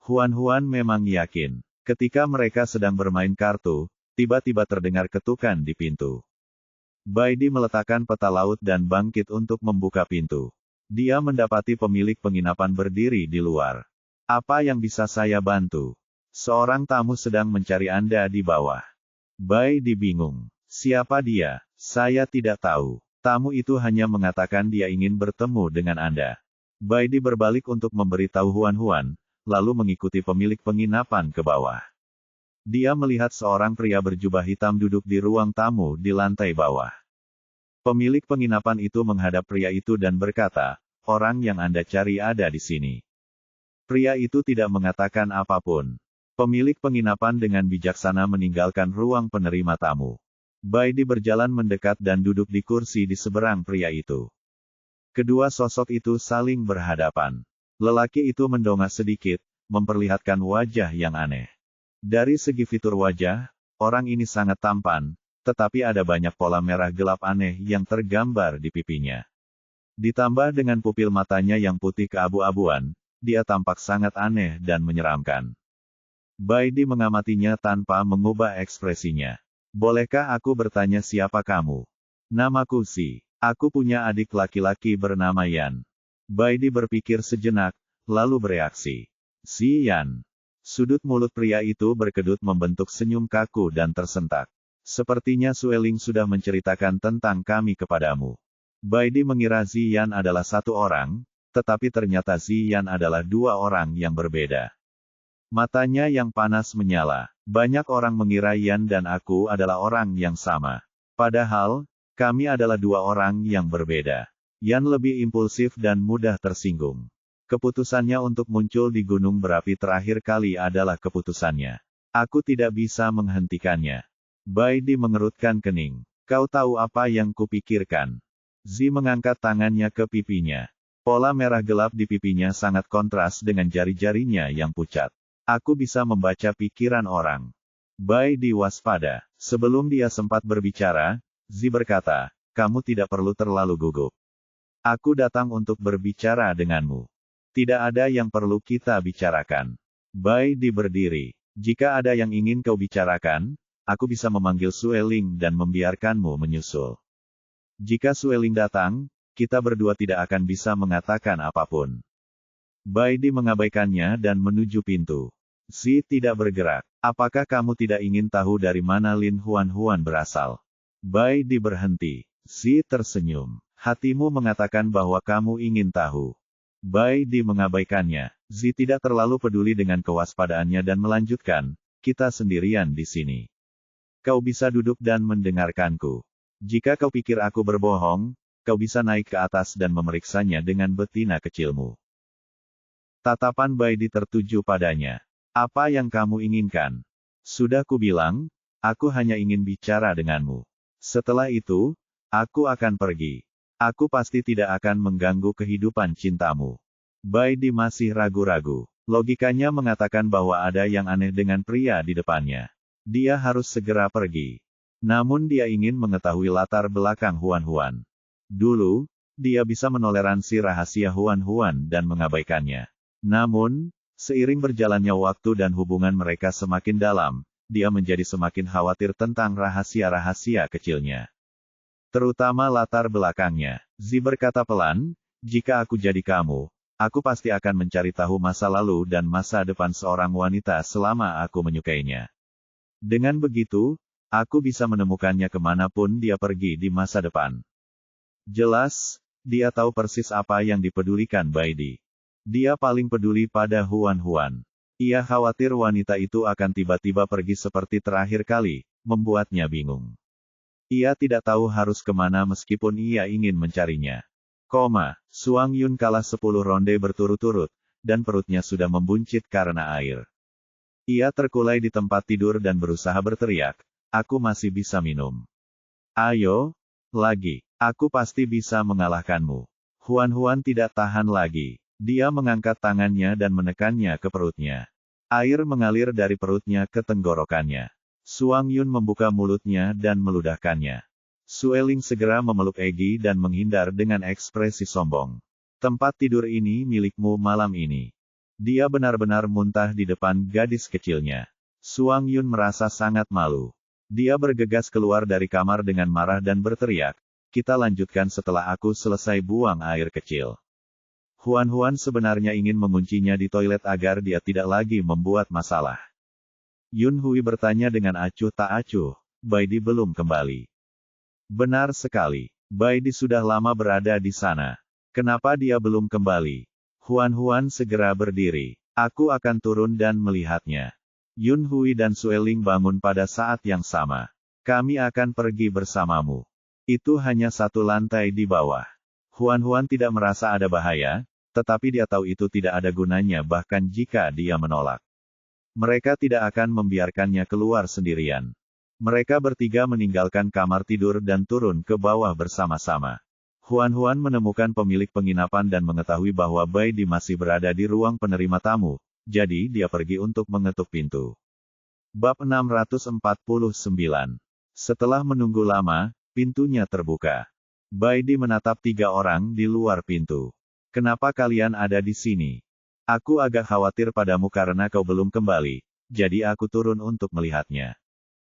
Huan memang yakin. Ketika mereka sedang bermain kartu, tiba-tiba terdengar ketukan di pintu. Baidi meletakkan peta laut dan bangkit untuk membuka pintu. Dia mendapati pemilik penginapan berdiri di luar. Apa yang bisa saya bantu? Seorang tamu sedang mencari Anda di bawah. Baidi bingung. Siapa dia? Saya tidak tahu. Tamu itu hanya mengatakan dia ingin bertemu dengan Anda. Baidi berbalik untuk memberitahu Huan, lalu mengikuti pemilik penginapan ke bawah. Dia melihat seorang pria berjubah hitam duduk di ruang tamu di lantai bawah. Pemilik penginapan itu menghadap pria itu dan berkata, orang yang Anda cari ada di sini. Pria itu tidak mengatakan apapun. Pemilik penginapan dengan bijaksana meninggalkan ruang penerima tamu. Baidi berjalan mendekat dan duduk di kursi di seberang pria itu. Kedua sosok itu saling berhadapan. Lelaki itu mendongak sedikit, memperlihatkan wajah yang aneh. Dari segi fitur wajah, orang ini sangat tampan, tetapi ada banyak pola merah gelap aneh yang tergambar di pipinya. Ditambah dengan pupil matanya yang putih keabu-abuan, dia tampak sangat aneh dan menyeramkan. Baidi mengamatinya tanpa mengubah ekspresinya. Bolehkah aku bertanya siapa kamu? Namaku Si. Aku punya adik laki-laki bernama Yan. Baidi berpikir sejenak, lalu bereaksi. Si Yan. Sudut mulut pria itu berkedut membentuk senyum kaku dan tersentak. Sepertinya Sueling sudah menceritakan tentang kami kepadamu. Baidi mengira Ziyan adalah satu orang, tetapi ternyata Ziyan adalah 2 orang yang berbeda. Matanya yang panas menyala. Banyak orang mengira Yan dan aku adalah orang yang sama. Padahal, kami adalah 2 orang yang berbeda. Yan lebih impulsif dan mudah tersinggung. Keputusannya untuk muncul di gunung berapi terakhir kali adalah keputusannya. Aku tidak bisa menghentikannya. Baidi mengerutkan kening. Kau tahu apa yang kupikirkan? Zi mengangkat tangannya ke pipinya. Pola merah gelap di pipinya sangat kontras dengan jari-jarinya yang pucat. Aku bisa membaca pikiran orang. Bai Di waspada. Sebelum dia sempat berbicara, Zi berkata, kamu tidak perlu terlalu gugup. Aku datang untuk berbicara denganmu. Tidak ada yang perlu kita bicarakan. Bai Di berdiri. Jika ada yang ingin kau bicarakan, aku bisa memanggil Sueling dan membiarkanmu menyusul. Jika Sueling datang, kita berdua tidak akan bisa mengatakan apapun. Bai Di mengabaikannya dan menuju pintu. Zi tidak bergerak. Apakah kamu tidak ingin tahu dari mana Lin Huan berasal? Bai Di berhenti. Zi tersenyum. Hatimu mengatakan bahwa kamu ingin tahu. Bai Di mengabaikannya. Zi tidak terlalu peduli dengan kewaspadaannya dan melanjutkan, kita sendirian di sini. Kau bisa duduk dan mendengarkanku. Jika kau pikir aku berbohong, kau bisa naik ke atas dan memeriksanya dengan betina kecilmu. Tatapan Bai Di tertuju padanya. Apa yang kamu inginkan? Sudah kubilang, aku hanya ingin bicara denganmu. Setelah itu, aku akan pergi. Aku pasti tidak akan mengganggu kehidupan cintamu. Bai Di masih ragu-ragu. Logikanya mengatakan bahwa ada yang aneh dengan pria di depannya. Dia harus segera pergi. Namun dia ingin mengetahui latar belakang Huan. Dulu, dia bisa menoleransi rahasia Huan dan mengabaikannya. Namun, seiring berjalannya waktu dan hubungan mereka semakin dalam, dia menjadi semakin khawatir tentang rahasia-rahasia kecilnya. Terutama latar belakangnya. Zi berkata pelan, jika aku jadi kamu, aku pasti akan mencari tahu masa lalu dan masa depan seorang wanita selama aku menyukainya. Dengan begitu, aku bisa menemukannya kemanapun dia pergi di masa depan. Jelas, dia tahu persis apa yang dipedulikan Bai Di. Dia paling peduli pada Huan. Ia khawatir wanita itu akan tiba-tiba pergi seperti terakhir kali, membuatnya bingung. Ia tidak tahu harus kemana meskipun ia ingin mencarinya. Suang Yun kalah 10 ronde berturut-turut, dan perutnya sudah membuncit karena air. Ia terkulai di tempat tidur dan berusaha berteriak, aku masih bisa minum. Ayo, lagi, aku pasti bisa mengalahkanmu. Huan tidak tahan lagi. Dia mengangkat tangannya dan menekannya ke perutnya. Air mengalir dari perutnya ke tenggorokannya. Suang Yun membuka mulutnya dan meludahkannya. Sueling segera memeluk Egi dan menghindar dengan ekspresi sombong. Tempat tidur ini milikmu malam ini. Dia benar-benar muntah di depan gadis kecilnya. Suang Yun merasa sangat malu. Dia bergegas keluar dari kamar dengan marah dan berteriak, kita lanjutkan setelah aku selesai buang air kecil. Huan sebenarnya ingin menguncinya di toilet agar dia tidak lagi membuat masalah. Yun Hui bertanya dengan acuh tak acuh, Bai Di belum kembali. Benar sekali, Bai Di sudah lama berada di sana. Kenapa dia belum kembali? Huan segera berdiri. Aku akan turun dan melihatnya. Yun Hui dan Sueling bangun pada saat yang sama. Kami akan pergi bersamamu. Itu hanya satu lantai di bawah. Huan tidak merasa ada bahaya, tetapi dia tahu itu tidak ada gunanya bahkan jika dia menolak. Mereka tidak akan membiarkannya keluar sendirian. Mereka bertiga meninggalkan kamar tidur dan turun ke bawah bersama-sama. Huan menemukan pemilik penginapan dan mengetahui bahwa Bai Di masih berada di ruang penerima tamu, jadi dia pergi untuk mengetuk pintu. Bab 649. Setelah menunggu lama, pintunya terbuka. Bai Di menatap 3 orang di luar pintu. Kenapa kalian ada di sini? Aku agak khawatir padamu karena kau belum kembali, jadi aku turun untuk melihatnya.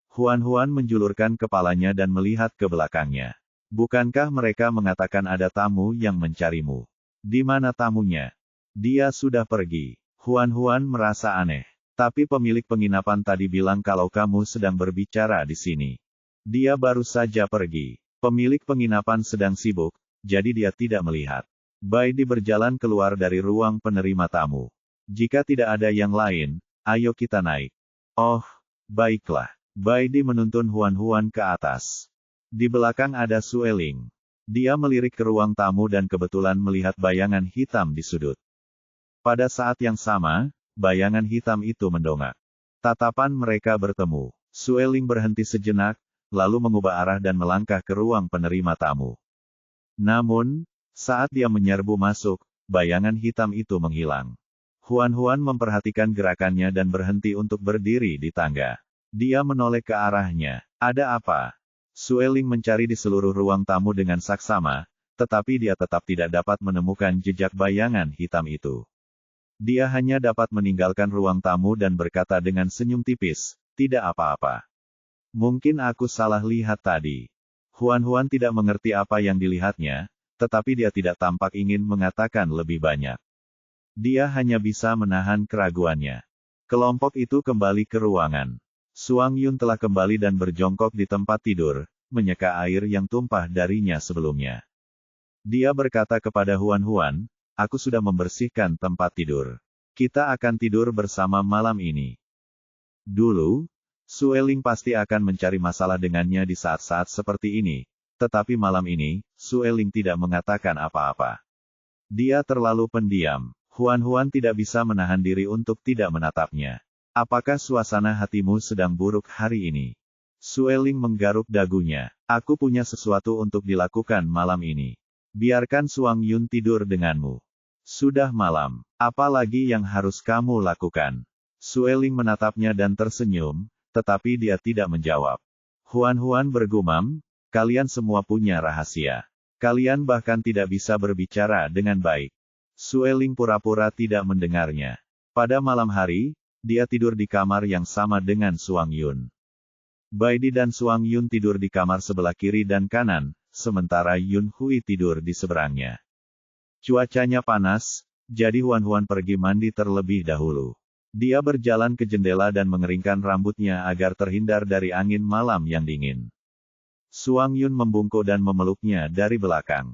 Huan menjulurkan kepalanya dan melihat ke belakangnya. Bukankah mereka mengatakan ada tamu yang mencarimu? Di mana tamunya? Dia sudah pergi. Huan merasa aneh. Tapi pemilik penginapan tadi bilang kalau kamu sedang berbicara di sini. Dia baru saja pergi. Pemilik penginapan sedang sibuk, jadi dia tidak melihat. Bai Di berjalan keluar dari ruang penerima tamu. Jika tidak ada yang lain, ayo kita naik. Oh, baiklah. Bai Di menuntun Huan ke atas. Di belakang ada Sueling. Dia melirik ke ruang tamu dan kebetulan melihat bayangan hitam di sudut. Pada saat yang sama, bayangan hitam itu mendongak. Tatapan mereka bertemu. Sueling berhenti sejenak, lalu mengubah arah dan melangkah ke ruang penerima tamu. Namun, saat dia menyerbu masuk, bayangan hitam itu menghilang. Huan memperhatikan gerakannya dan berhenti untuk berdiri di tangga. Dia menoleh ke arahnya. Ada apa? Sueling mencari di seluruh ruang tamu dengan saksama, tetapi dia tetap tidak dapat menemukan jejak bayangan hitam itu. Dia hanya dapat meninggalkan ruang tamu dan berkata dengan senyum tipis, "Tidak apa-apa. Mungkin aku salah lihat tadi." Huan tidak mengerti apa yang dilihatnya, tetapi dia tidak tampak ingin mengatakan lebih banyak. Dia hanya bisa menahan keraguannya. Kelompok itu kembali ke ruangan. Suang Yun telah kembali dan berjongkok di tempat tidur, menyeka air yang tumpah darinya sebelumnya. Dia berkata kepada Huan, "Aku sudah membersihkan tempat tidur. Kita akan tidur bersama malam ini." Dulu, Sueling pasti akan mencari masalah dengannya di saat-saat seperti ini, tetapi malam ini, Sueling tidak mengatakan apa-apa. Dia terlalu pendiam. Huan tidak bisa menahan diri untuk tidak menatapnya. "Apakah suasana hatimu sedang buruk hari ini?" Sueling menggaruk dagunya. "Aku punya sesuatu untuk dilakukan malam ini. Biarkan Suang Yun tidur denganmu. Sudah malam. Apa lagi yang harus kamu lakukan?" Sueling menatapnya dan tersenyum, tetapi dia tidak menjawab. Huan bergumam, "Kalian semua punya rahasia. Kalian bahkan tidak bisa berbicara dengan baik." Sueling pura-pura tidak mendengarnya. Pada malam hari, dia tidur di kamar yang sama dengan Suang Yun. Baidi dan Suang Yun tidur di kamar sebelah kiri dan kanan, sementara Yun Hui tidur di seberangnya. Cuacanya panas, jadi Huan pergi mandi terlebih dahulu. Dia berjalan ke jendela dan mengeringkan rambutnya agar terhindar dari angin malam yang dingin. Suang Yun membungkuk dan memeluknya dari belakang.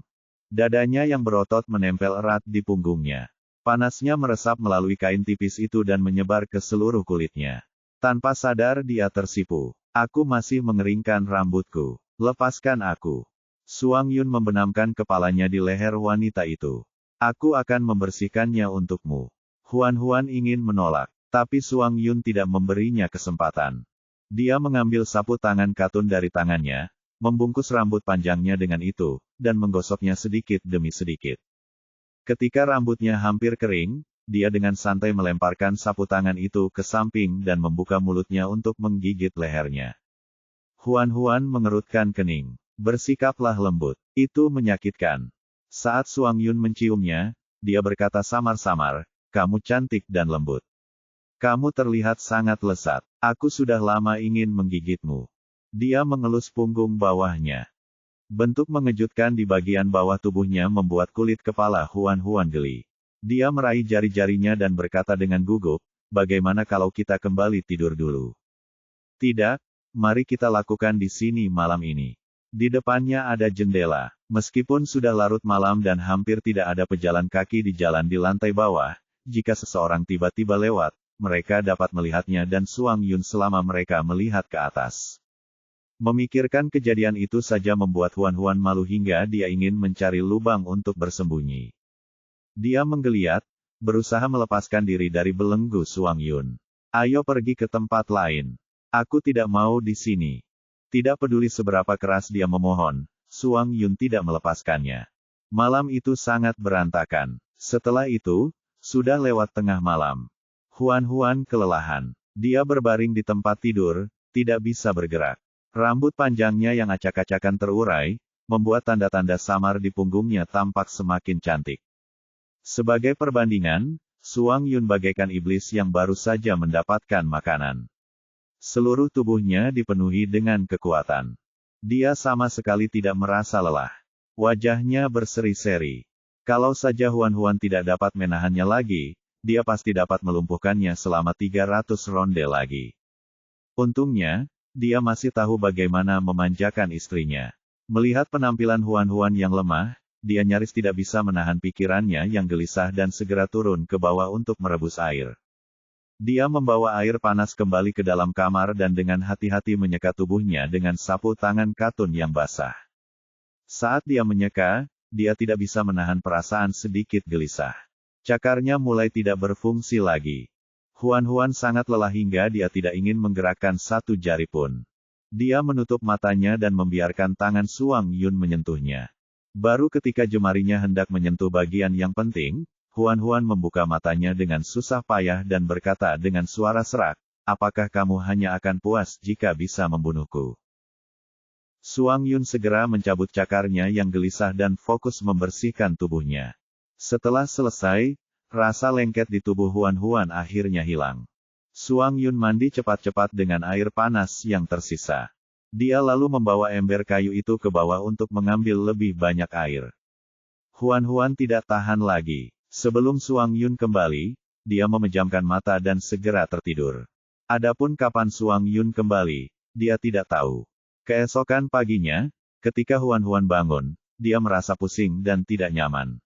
Dadanya yang berotot menempel erat di punggungnya. Panasnya meresap melalui kain tipis itu dan menyebar ke seluruh kulitnya. Tanpa sadar dia tersipu. "Aku masih mengeringkan rambutku. Lepaskan aku." Suang Yun membenamkan kepalanya di leher wanita itu. "Aku akan membersihkannya untukmu." Huan ingin menolak, tapi Suang Yun tidak memberinya kesempatan. Dia mengambil sapu tangan katun dari tangannya, membungkus rambut panjangnya dengan itu, dan menggosoknya sedikit demi sedikit. Ketika rambutnya hampir kering, dia dengan santai melemparkan sapu tangan itu ke samping dan membuka mulutnya untuk menggigit lehernya. Huan mengerutkan kening. "Bersikaplah lembut. Itu menyakitkan." Saat Suang Yun menciumnya, dia berkata samar-samar, "Kamu cantik dan lembut. Kamu terlihat sangat lezat. Aku sudah lama ingin menggigitmu." Dia mengelus punggung bawahnya. Bentuk mengejutkan di bagian bawah tubuhnya membuat kulit kepala Huan geli. Dia meraih jari-jarinya dan berkata dengan gugup, "Bagaimana kalau kita kembali tidur dulu?" "Tidak, mari kita lakukan di sini malam ini. Di depannya ada jendela. Meskipun sudah larut malam dan hampir tidak ada pejalan kaki di jalan di lantai bawah, jika seseorang tiba-tiba lewat, mereka dapat melihatnya dan Suang Yun selama mereka melihat ke atas." Memikirkan kejadian itu saja membuat Huan malu hingga dia ingin mencari lubang untuk bersembunyi. Dia menggeliat, berusaha melepaskan diri dari belenggu Suang Yun. "Ayo pergi ke tempat lain. Aku tidak mau di sini." Tidak peduli seberapa keras dia memohon, Suang Yun tidak melepaskannya. Malam itu sangat berantakan. Setelah itu, sudah lewat tengah malam. Huan kelelahan. Dia berbaring di tempat tidur, tidak bisa bergerak. Rambut panjangnya yang acak-acakan terurai, membuat tanda-tanda samar di punggungnya tampak semakin cantik. Sebagai perbandingan, Suang Yun bagaikan iblis yang baru saja mendapatkan makanan. Seluruh tubuhnya dipenuhi dengan kekuatan. Dia sama sekali tidak merasa lelah. Wajahnya berseri-seri. Kalau saja Huan tidak dapat menahannya lagi, dia pasti dapat melumpuhkannya selama 300 ronde lagi. Untungnya, dia masih tahu bagaimana memanjakan istrinya. Melihat penampilan Huan yang lemah, dia nyaris tidak bisa menahan pikirannya yang gelisah dan segera turun ke bawah untuk merebus air. Dia membawa air panas kembali ke dalam kamar dan dengan hati-hati menyeka tubuhnya dengan sapu tangan katun yang basah. Saat dia menyeka, dia tidak bisa menahan perasaan sedikit gelisah. Cakarnya mulai tidak berfungsi lagi. Huan sangat lelah hingga dia tidak ingin menggerakkan satu jari pun. Dia menutup matanya dan membiarkan tangan Suang Yun menyentuhnya. Baru ketika jemarinya hendak menyentuh bagian yang penting, Huan membuka matanya dengan susah payah dan berkata dengan suara serak, apakah kamu hanya akan puas jika bisa membunuhku? Suang Yun segera mencabut cakarnya yang gelisah dan fokus membersihkan tubuhnya. Setelah selesai, rasa lengket di tubuh Huan Huan akhirnya hilang. Suang Yun mandi cepat-cepat dengan air panas yang tersisa. Dia lalu membawa ember kayu itu ke bawah untuk mengambil lebih banyak air. Huan Huan tidak tahan lagi. Sebelum Suang Yun kembali, dia memejamkan mata dan segera tertidur. Adapun kapan Suang Yun kembali, dia tidak tahu. Keesokan paginya, ketika Huan Huan bangun, dia merasa pusing dan tidak nyaman.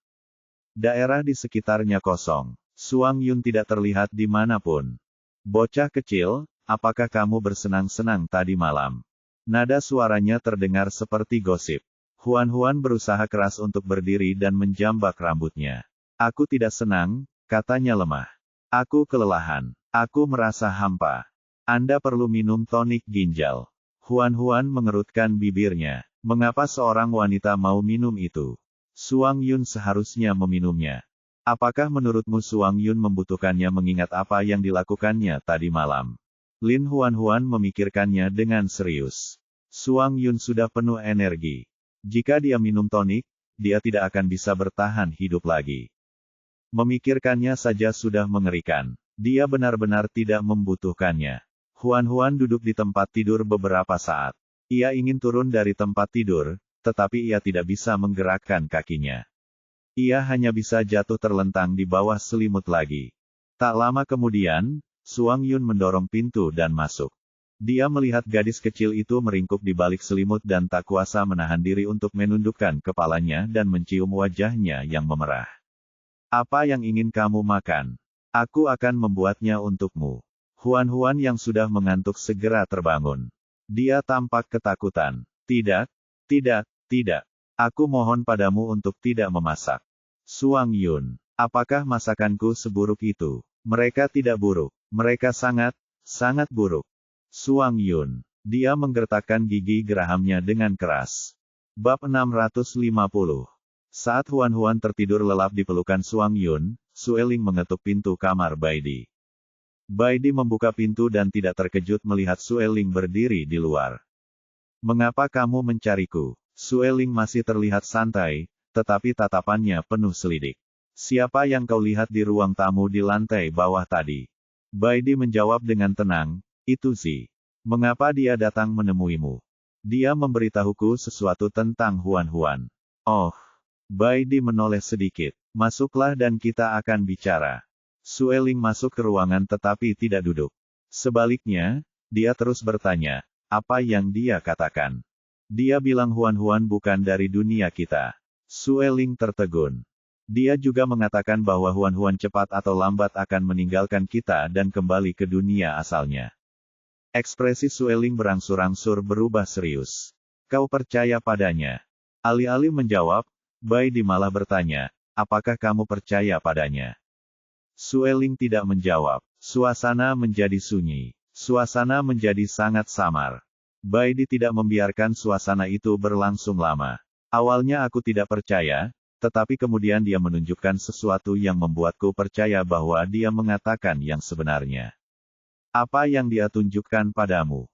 Daerah di sekitarnya kosong. Suang Yun tidak terlihat di manapun. Bocah kecil, apakah kamu bersenang-senang tadi malam? Nada suaranya terdengar seperti gosip. Huan Huan berusaha keras untuk berdiri dan menjambak rambutnya. Aku tidak senang, katanya lemah. Aku kelelahan. Aku merasa hampa. Anda perlu minum tonik ginjal. Huan Huan mengerutkan bibirnya. Mengapa seorang wanita mau minum itu? Suang Yun seharusnya meminumnya. Apakah menurutmu Suang Yun membutuhkannya mengingat apa yang dilakukannya tadi malam? Lin Huan Huan memikirkannya dengan serius. Suang Yun sudah penuh energi. Jika dia minum tonik, dia tidak akan bisa bertahan hidup lagi. Memikirkannya saja sudah mengerikan. Dia benar-benar tidak membutuhkannya. Huan Huan duduk di tempat tidur beberapa saat. Ia ingin turun dari tempat tidur, tetapi ia tidak bisa menggerakkan kakinya. Ia hanya bisa jatuh terlentang di bawah selimut lagi. Tak lama kemudian, Suang Yun mendorong pintu dan masuk. Dia melihat gadis kecil itu meringkuk di balik selimut dan tak kuasa menahan diri untuk menundukkan kepalanya dan mencium wajahnya yang memerah. Apa yang ingin kamu makan? Aku akan membuatnya untukmu. Huan Huan yang sudah mengantuk segera terbangun. Dia tampak ketakutan. Tidak, tidak, tidak. Aku mohon padamu untuk tidak memasak. Suang Yun, apakah masakanku seburuk itu? Mereka tidak buruk. Mereka sangat, sangat buruk. Suang Yun. Dia menggertakkan gigi gerahamnya dengan keras. Bab 650. Saat Huan Huan tertidur lelap di pelukan Suang Yun, Sueling mengetuk pintu kamar Baidi. Baidi membuka pintu dan tidak terkejut melihat Sueling berdiri di luar. Mengapa kamu mencariku? Sueling masih terlihat santai, tetapi tatapannya penuh selidik. Siapa yang kau lihat di ruang tamu di lantai bawah tadi? Baidi menjawab dengan tenang, itu Zi. Mengapa dia datang menemuimu? Dia memberitahuku sesuatu tentang Huan Huan. Oh. Baidi menoleh sedikit. Masuklah dan kita akan bicara. Sueling masuk ke ruangan tetapi tidak duduk. Sebaliknya, dia terus bertanya, apa yang dia katakan? Dia bilang Huan Huan bukan dari dunia kita. Sueling tertegun. Dia juga mengatakan bahwa Huan Huan cepat atau lambat akan meninggalkan kita dan kembali ke dunia asalnya. Ekspresi Sueling berangsur-angsur berubah serius. Kau percaya padanya? Alih-alih menjawab, Baidi malah bertanya, apakah kamu percaya padanya? Sueling tidak menjawab. Suasana menjadi sunyi. Suasana menjadi sangat samar. Baidi tidak membiarkan suasana itu berlangsung lama. Awalnya aku tidak percaya, tetapi kemudian dia menunjukkan sesuatu yang membuatku percaya bahwa dia mengatakan yang sebenarnya. Apa yang dia tunjukkan padamu?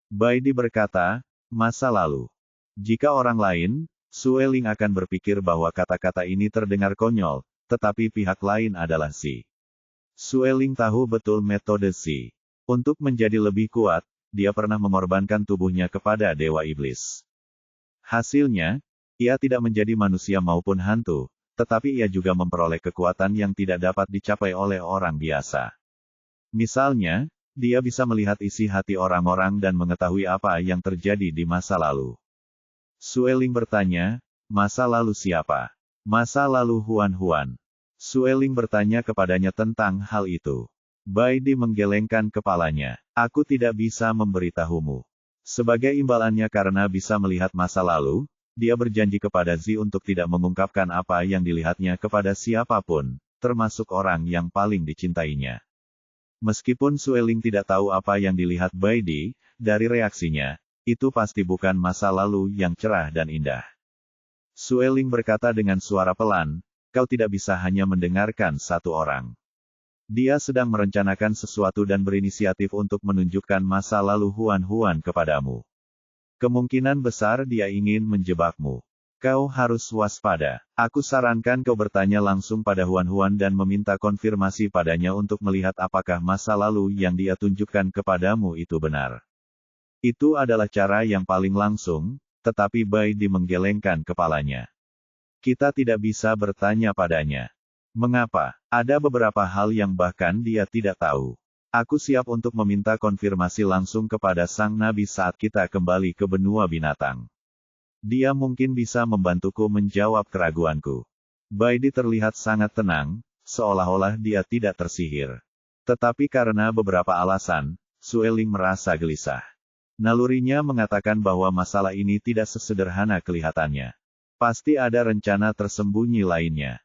Baidi berkata, masa lalu. Jika orang lain, Sueling akan berpikir bahwa kata-kata ini terdengar konyol, tetapi pihak lain adalah Zi. Sueling tahu betul metode Zi. Untuk menjadi lebih kuat, dia pernah mengorbankan tubuhnya kepada Dewa Iblis. Hasilnya, ia tidak menjadi manusia maupun hantu, tetapi ia juga memperoleh kekuatan yang tidak dapat dicapai oleh orang biasa. Misalnya, dia bisa melihat isi hati orang-orang dan mengetahui apa yang terjadi di masa lalu. Sueling bertanya, masa lalu siapa? Masa lalu Huan Huan. Sueling bertanya kepadanya tentang hal itu. Baidi menggelengkan kepalanya. Aku tidak bisa memberitahumu. Sebagai imbalannya karena bisa melihat masa lalu, dia berjanji kepada Zi untuk tidak mengungkapkan apa yang dilihatnya kepada siapapun, termasuk orang yang paling dicintainya. Meskipun Sueling tidak tahu apa yang dilihat Baidi, dari reaksinya, itu pasti bukan masa lalu yang cerah dan indah. Sueling berkata dengan suara pelan, kau tidak bisa hanya mendengarkan satu orang. Dia sedang merencanakan sesuatu dan berinisiatif untuk menunjukkan masa lalu Huan kepadamu. Kemungkinan besar dia ingin menjebakmu. Kau harus waspada. Aku sarankan kau bertanya langsung pada Huan dan meminta konfirmasi padanya untuk melihat apakah masa lalu yang dia tunjukkan kepadamu itu benar. Itu adalah cara yang paling langsung, tetapi Bai Di menggelengkan kepalanya. Kita tidak bisa bertanya padanya. Mengapa? Ada beberapa hal yang bahkan dia tidak tahu. Aku siap untuk meminta konfirmasi langsung kepada Sang Nabi saat kita kembali ke benua binatang. Dia mungkin bisa membantuku menjawab keraguanku. Bai Di terlihat sangat tenang, seolah-olah dia tidak tersihir. Tetapi karena beberapa alasan, Sueling merasa gelisah. Nalurinya mengatakan bahwa masalah ini tidak sesederhana kelihatannya. Pasti ada rencana tersembunyi lainnya.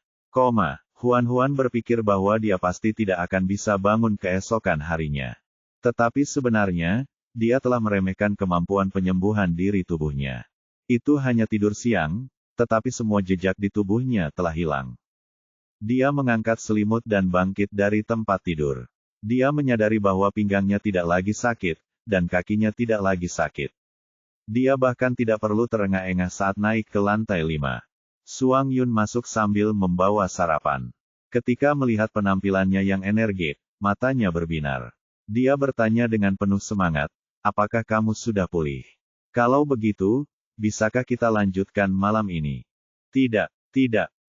Huan berpikir bahwa dia pasti tidak akan bisa bangun keesokan harinya. Tetapi sebenarnya, dia telah meremehkan kemampuan penyembuhan diri tubuhnya. Itu hanya tidur siang, tetapi semua jejak di tubuhnya telah hilang. Dia mengangkat selimut dan bangkit dari tempat tidur. Dia menyadari bahwa pinggangnya tidak lagi sakit, dan kakinya tidak lagi sakit. Dia bahkan tidak perlu terengah-engah saat naik ke lantai 5. Suang Yun masuk sambil membawa sarapan. Ketika melihat penampilannya yang energik, matanya berbinar. Dia bertanya dengan penuh semangat, apakah kamu sudah pulih? Kalau begitu, bisakah kita lanjutkan malam ini? Tidak,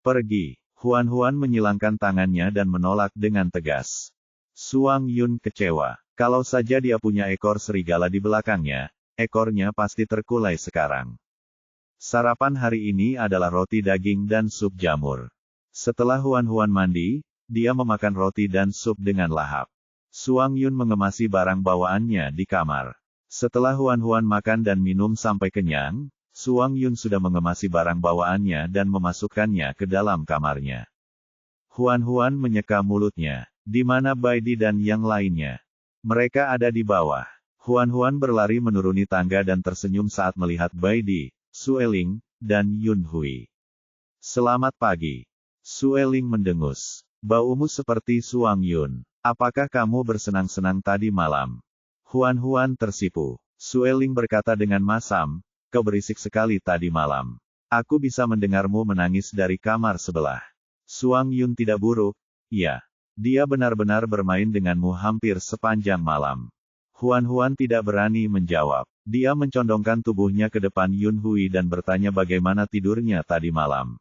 pergi. Huan menyilangkan tangannya dan menolak dengan tegas. Suang Yun kecewa. Kalau saja dia punya ekor serigala di belakangnya, ekornya pasti terkulai sekarang. Sarapan hari ini adalah roti daging dan sup jamur. Setelah Huan mandi, dia memakan roti dan sup dengan lahap. Suang Yun mengemasi barang bawaannya di kamar. Setelah Huan makan dan minum sampai kenyang, Suang Yun sudah mengemasi barang bawaannya dan memasukkannya ke dalam kamarnya. Huan menyeka mulutnya. Di mana Bai Di dan yang lainnya? Mereka ada di bawah. Huan berlari menuruni tangga dan tersenyum saat melihat Bai Di, Sueling, dan Yun Hui. Selamat pagi. Sueling mendengus. Baumu seperti Suang Yun. Apakah kamu bersenang-senang tadi malam? Huan tersipu. Sueling berkata dengan masam, kau berisik sekali tadi malam. Aku bisa mendengarmu menangis dari kamar sebelah. Suang Yun tidak buruk, ya. Dia benar-benar bermain denganmu hampir sepanjang malam. Huan tidak berani menjawab. Dia mencondongkan tubuhnya ke depan Yun Hui dan bertanya bagaimana tidurnya tadi malam.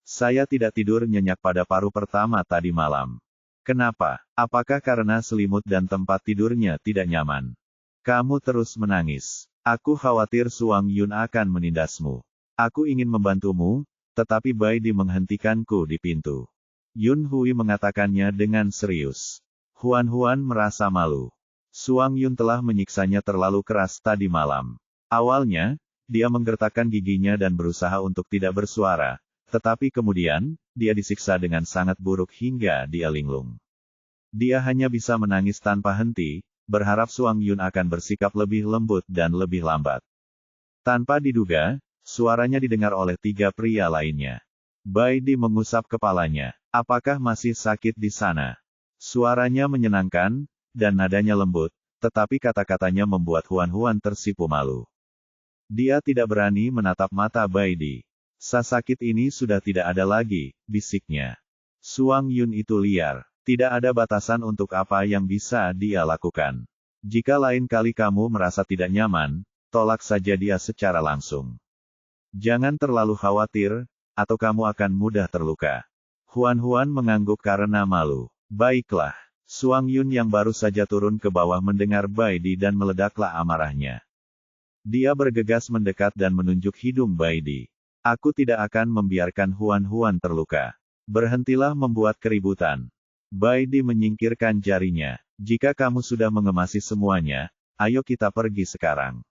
Saya tidak tidur nyenyak pada paruh pertama tadi malam. Kenapa? Apakah karena selimut dan tempat tidurnya tidak nyaman? Kamu terus menangis. Aku khawatir Suang Yun akan menindasmu. Aku ingin membantumu, tetapi Bai Di menghentikanku di pintu. Yun Hui mengatakannya dengan serius. Huan merasa malu. Suang Yun telah menyiksanya terlalu keras tadi malam. Awalnya, dia menggertakkan giginya dan berusaha untuk tidak bersuara, tetapi kemudian, dia disiksa dengan sangat buruk hingga dia linglung. Dia hanya bisa menangis tanpa henti, berharap Suang Yun akan bersikap lebih lembut dan lebih lambat. Tanpa diduga, suaranya didengar oleh 3 pria lainnya. Bai Di mengusap kepalanya. Apakah masih sakit di sana? Suaranya menyenangkan, dan nadanya lembut, tetapi kata-katanya membuat Huan tersipu malu. Dia tidak berani menatap mata Bai Di. Sakit ini sudah tidak ada lagi, bisiknya. Suang Yun itu liar. Tidak ada batasan untuk apa yang bisa dia lakukan. Jika lain kali kamu merasa tidak nyaman, tolak saja dia secara langsung. Jangan terlalu khawatir, atau kamu akan mudah terluka. Huan mengangguk karena malu. Baiklah. Suang Yun yang baru saja turun ke bawah mendengar Bai Di dan meledaklah amarahnya. Dia bergegas mendekat dan menunjuk hidung Bai Di. Aku tidak akan membiarkan Huan terluka. Berhentilah membuat keributan. Bai Di menyingkirkan jarinya. Jika kamu sudah mengemasi semuanya, ayo kita pergi sekarang.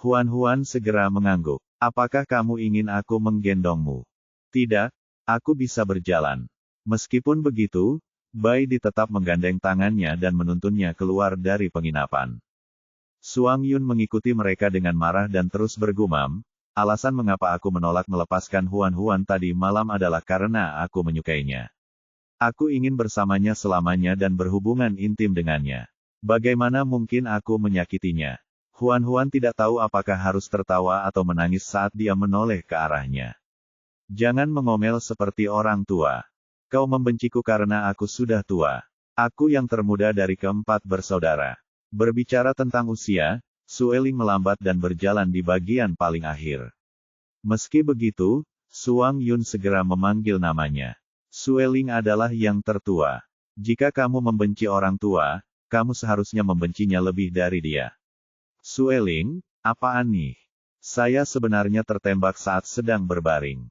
Huan segera mengangguk. Apakah kamu ingin aku menggendongmu? Tidak, aku bisa berjalan. Meskipun begitu, Bai Di tetap menggandeng tangannya dan menuntunnya keluar dari penginapan. Suang Yun mengikuti mereka dengan marah dan terus bergumam, alasan mengapa aku menolak melepaskan Huan tadi malam adalah karena aku menyukainya. Aku ingin bersamanya selamanya dan berhubungan intim dengannya. Bagaimana mungkin aku menyakitinya? Huan tidak tahu apakah harus tertawa atau menangis saat dia menoleh ke arahnya. Jangan mengomel seperti orang tua. Kau membenciku karena aku sudah tua. Aku yang termuda dari keempat bersaudara. Berbicara tentang usia, Sueling melambat dan berjalan di bagian paling akhir. Meski begitu, Suang Yun segera memanggil namanya. Sueling adalah yang tertua. Jika kamu membenci orang tua, kamu seharusnya membencinya lebih dari dia. Sueling, apaan nih? Saya sebenarnya tertembak saat sedang berbaring.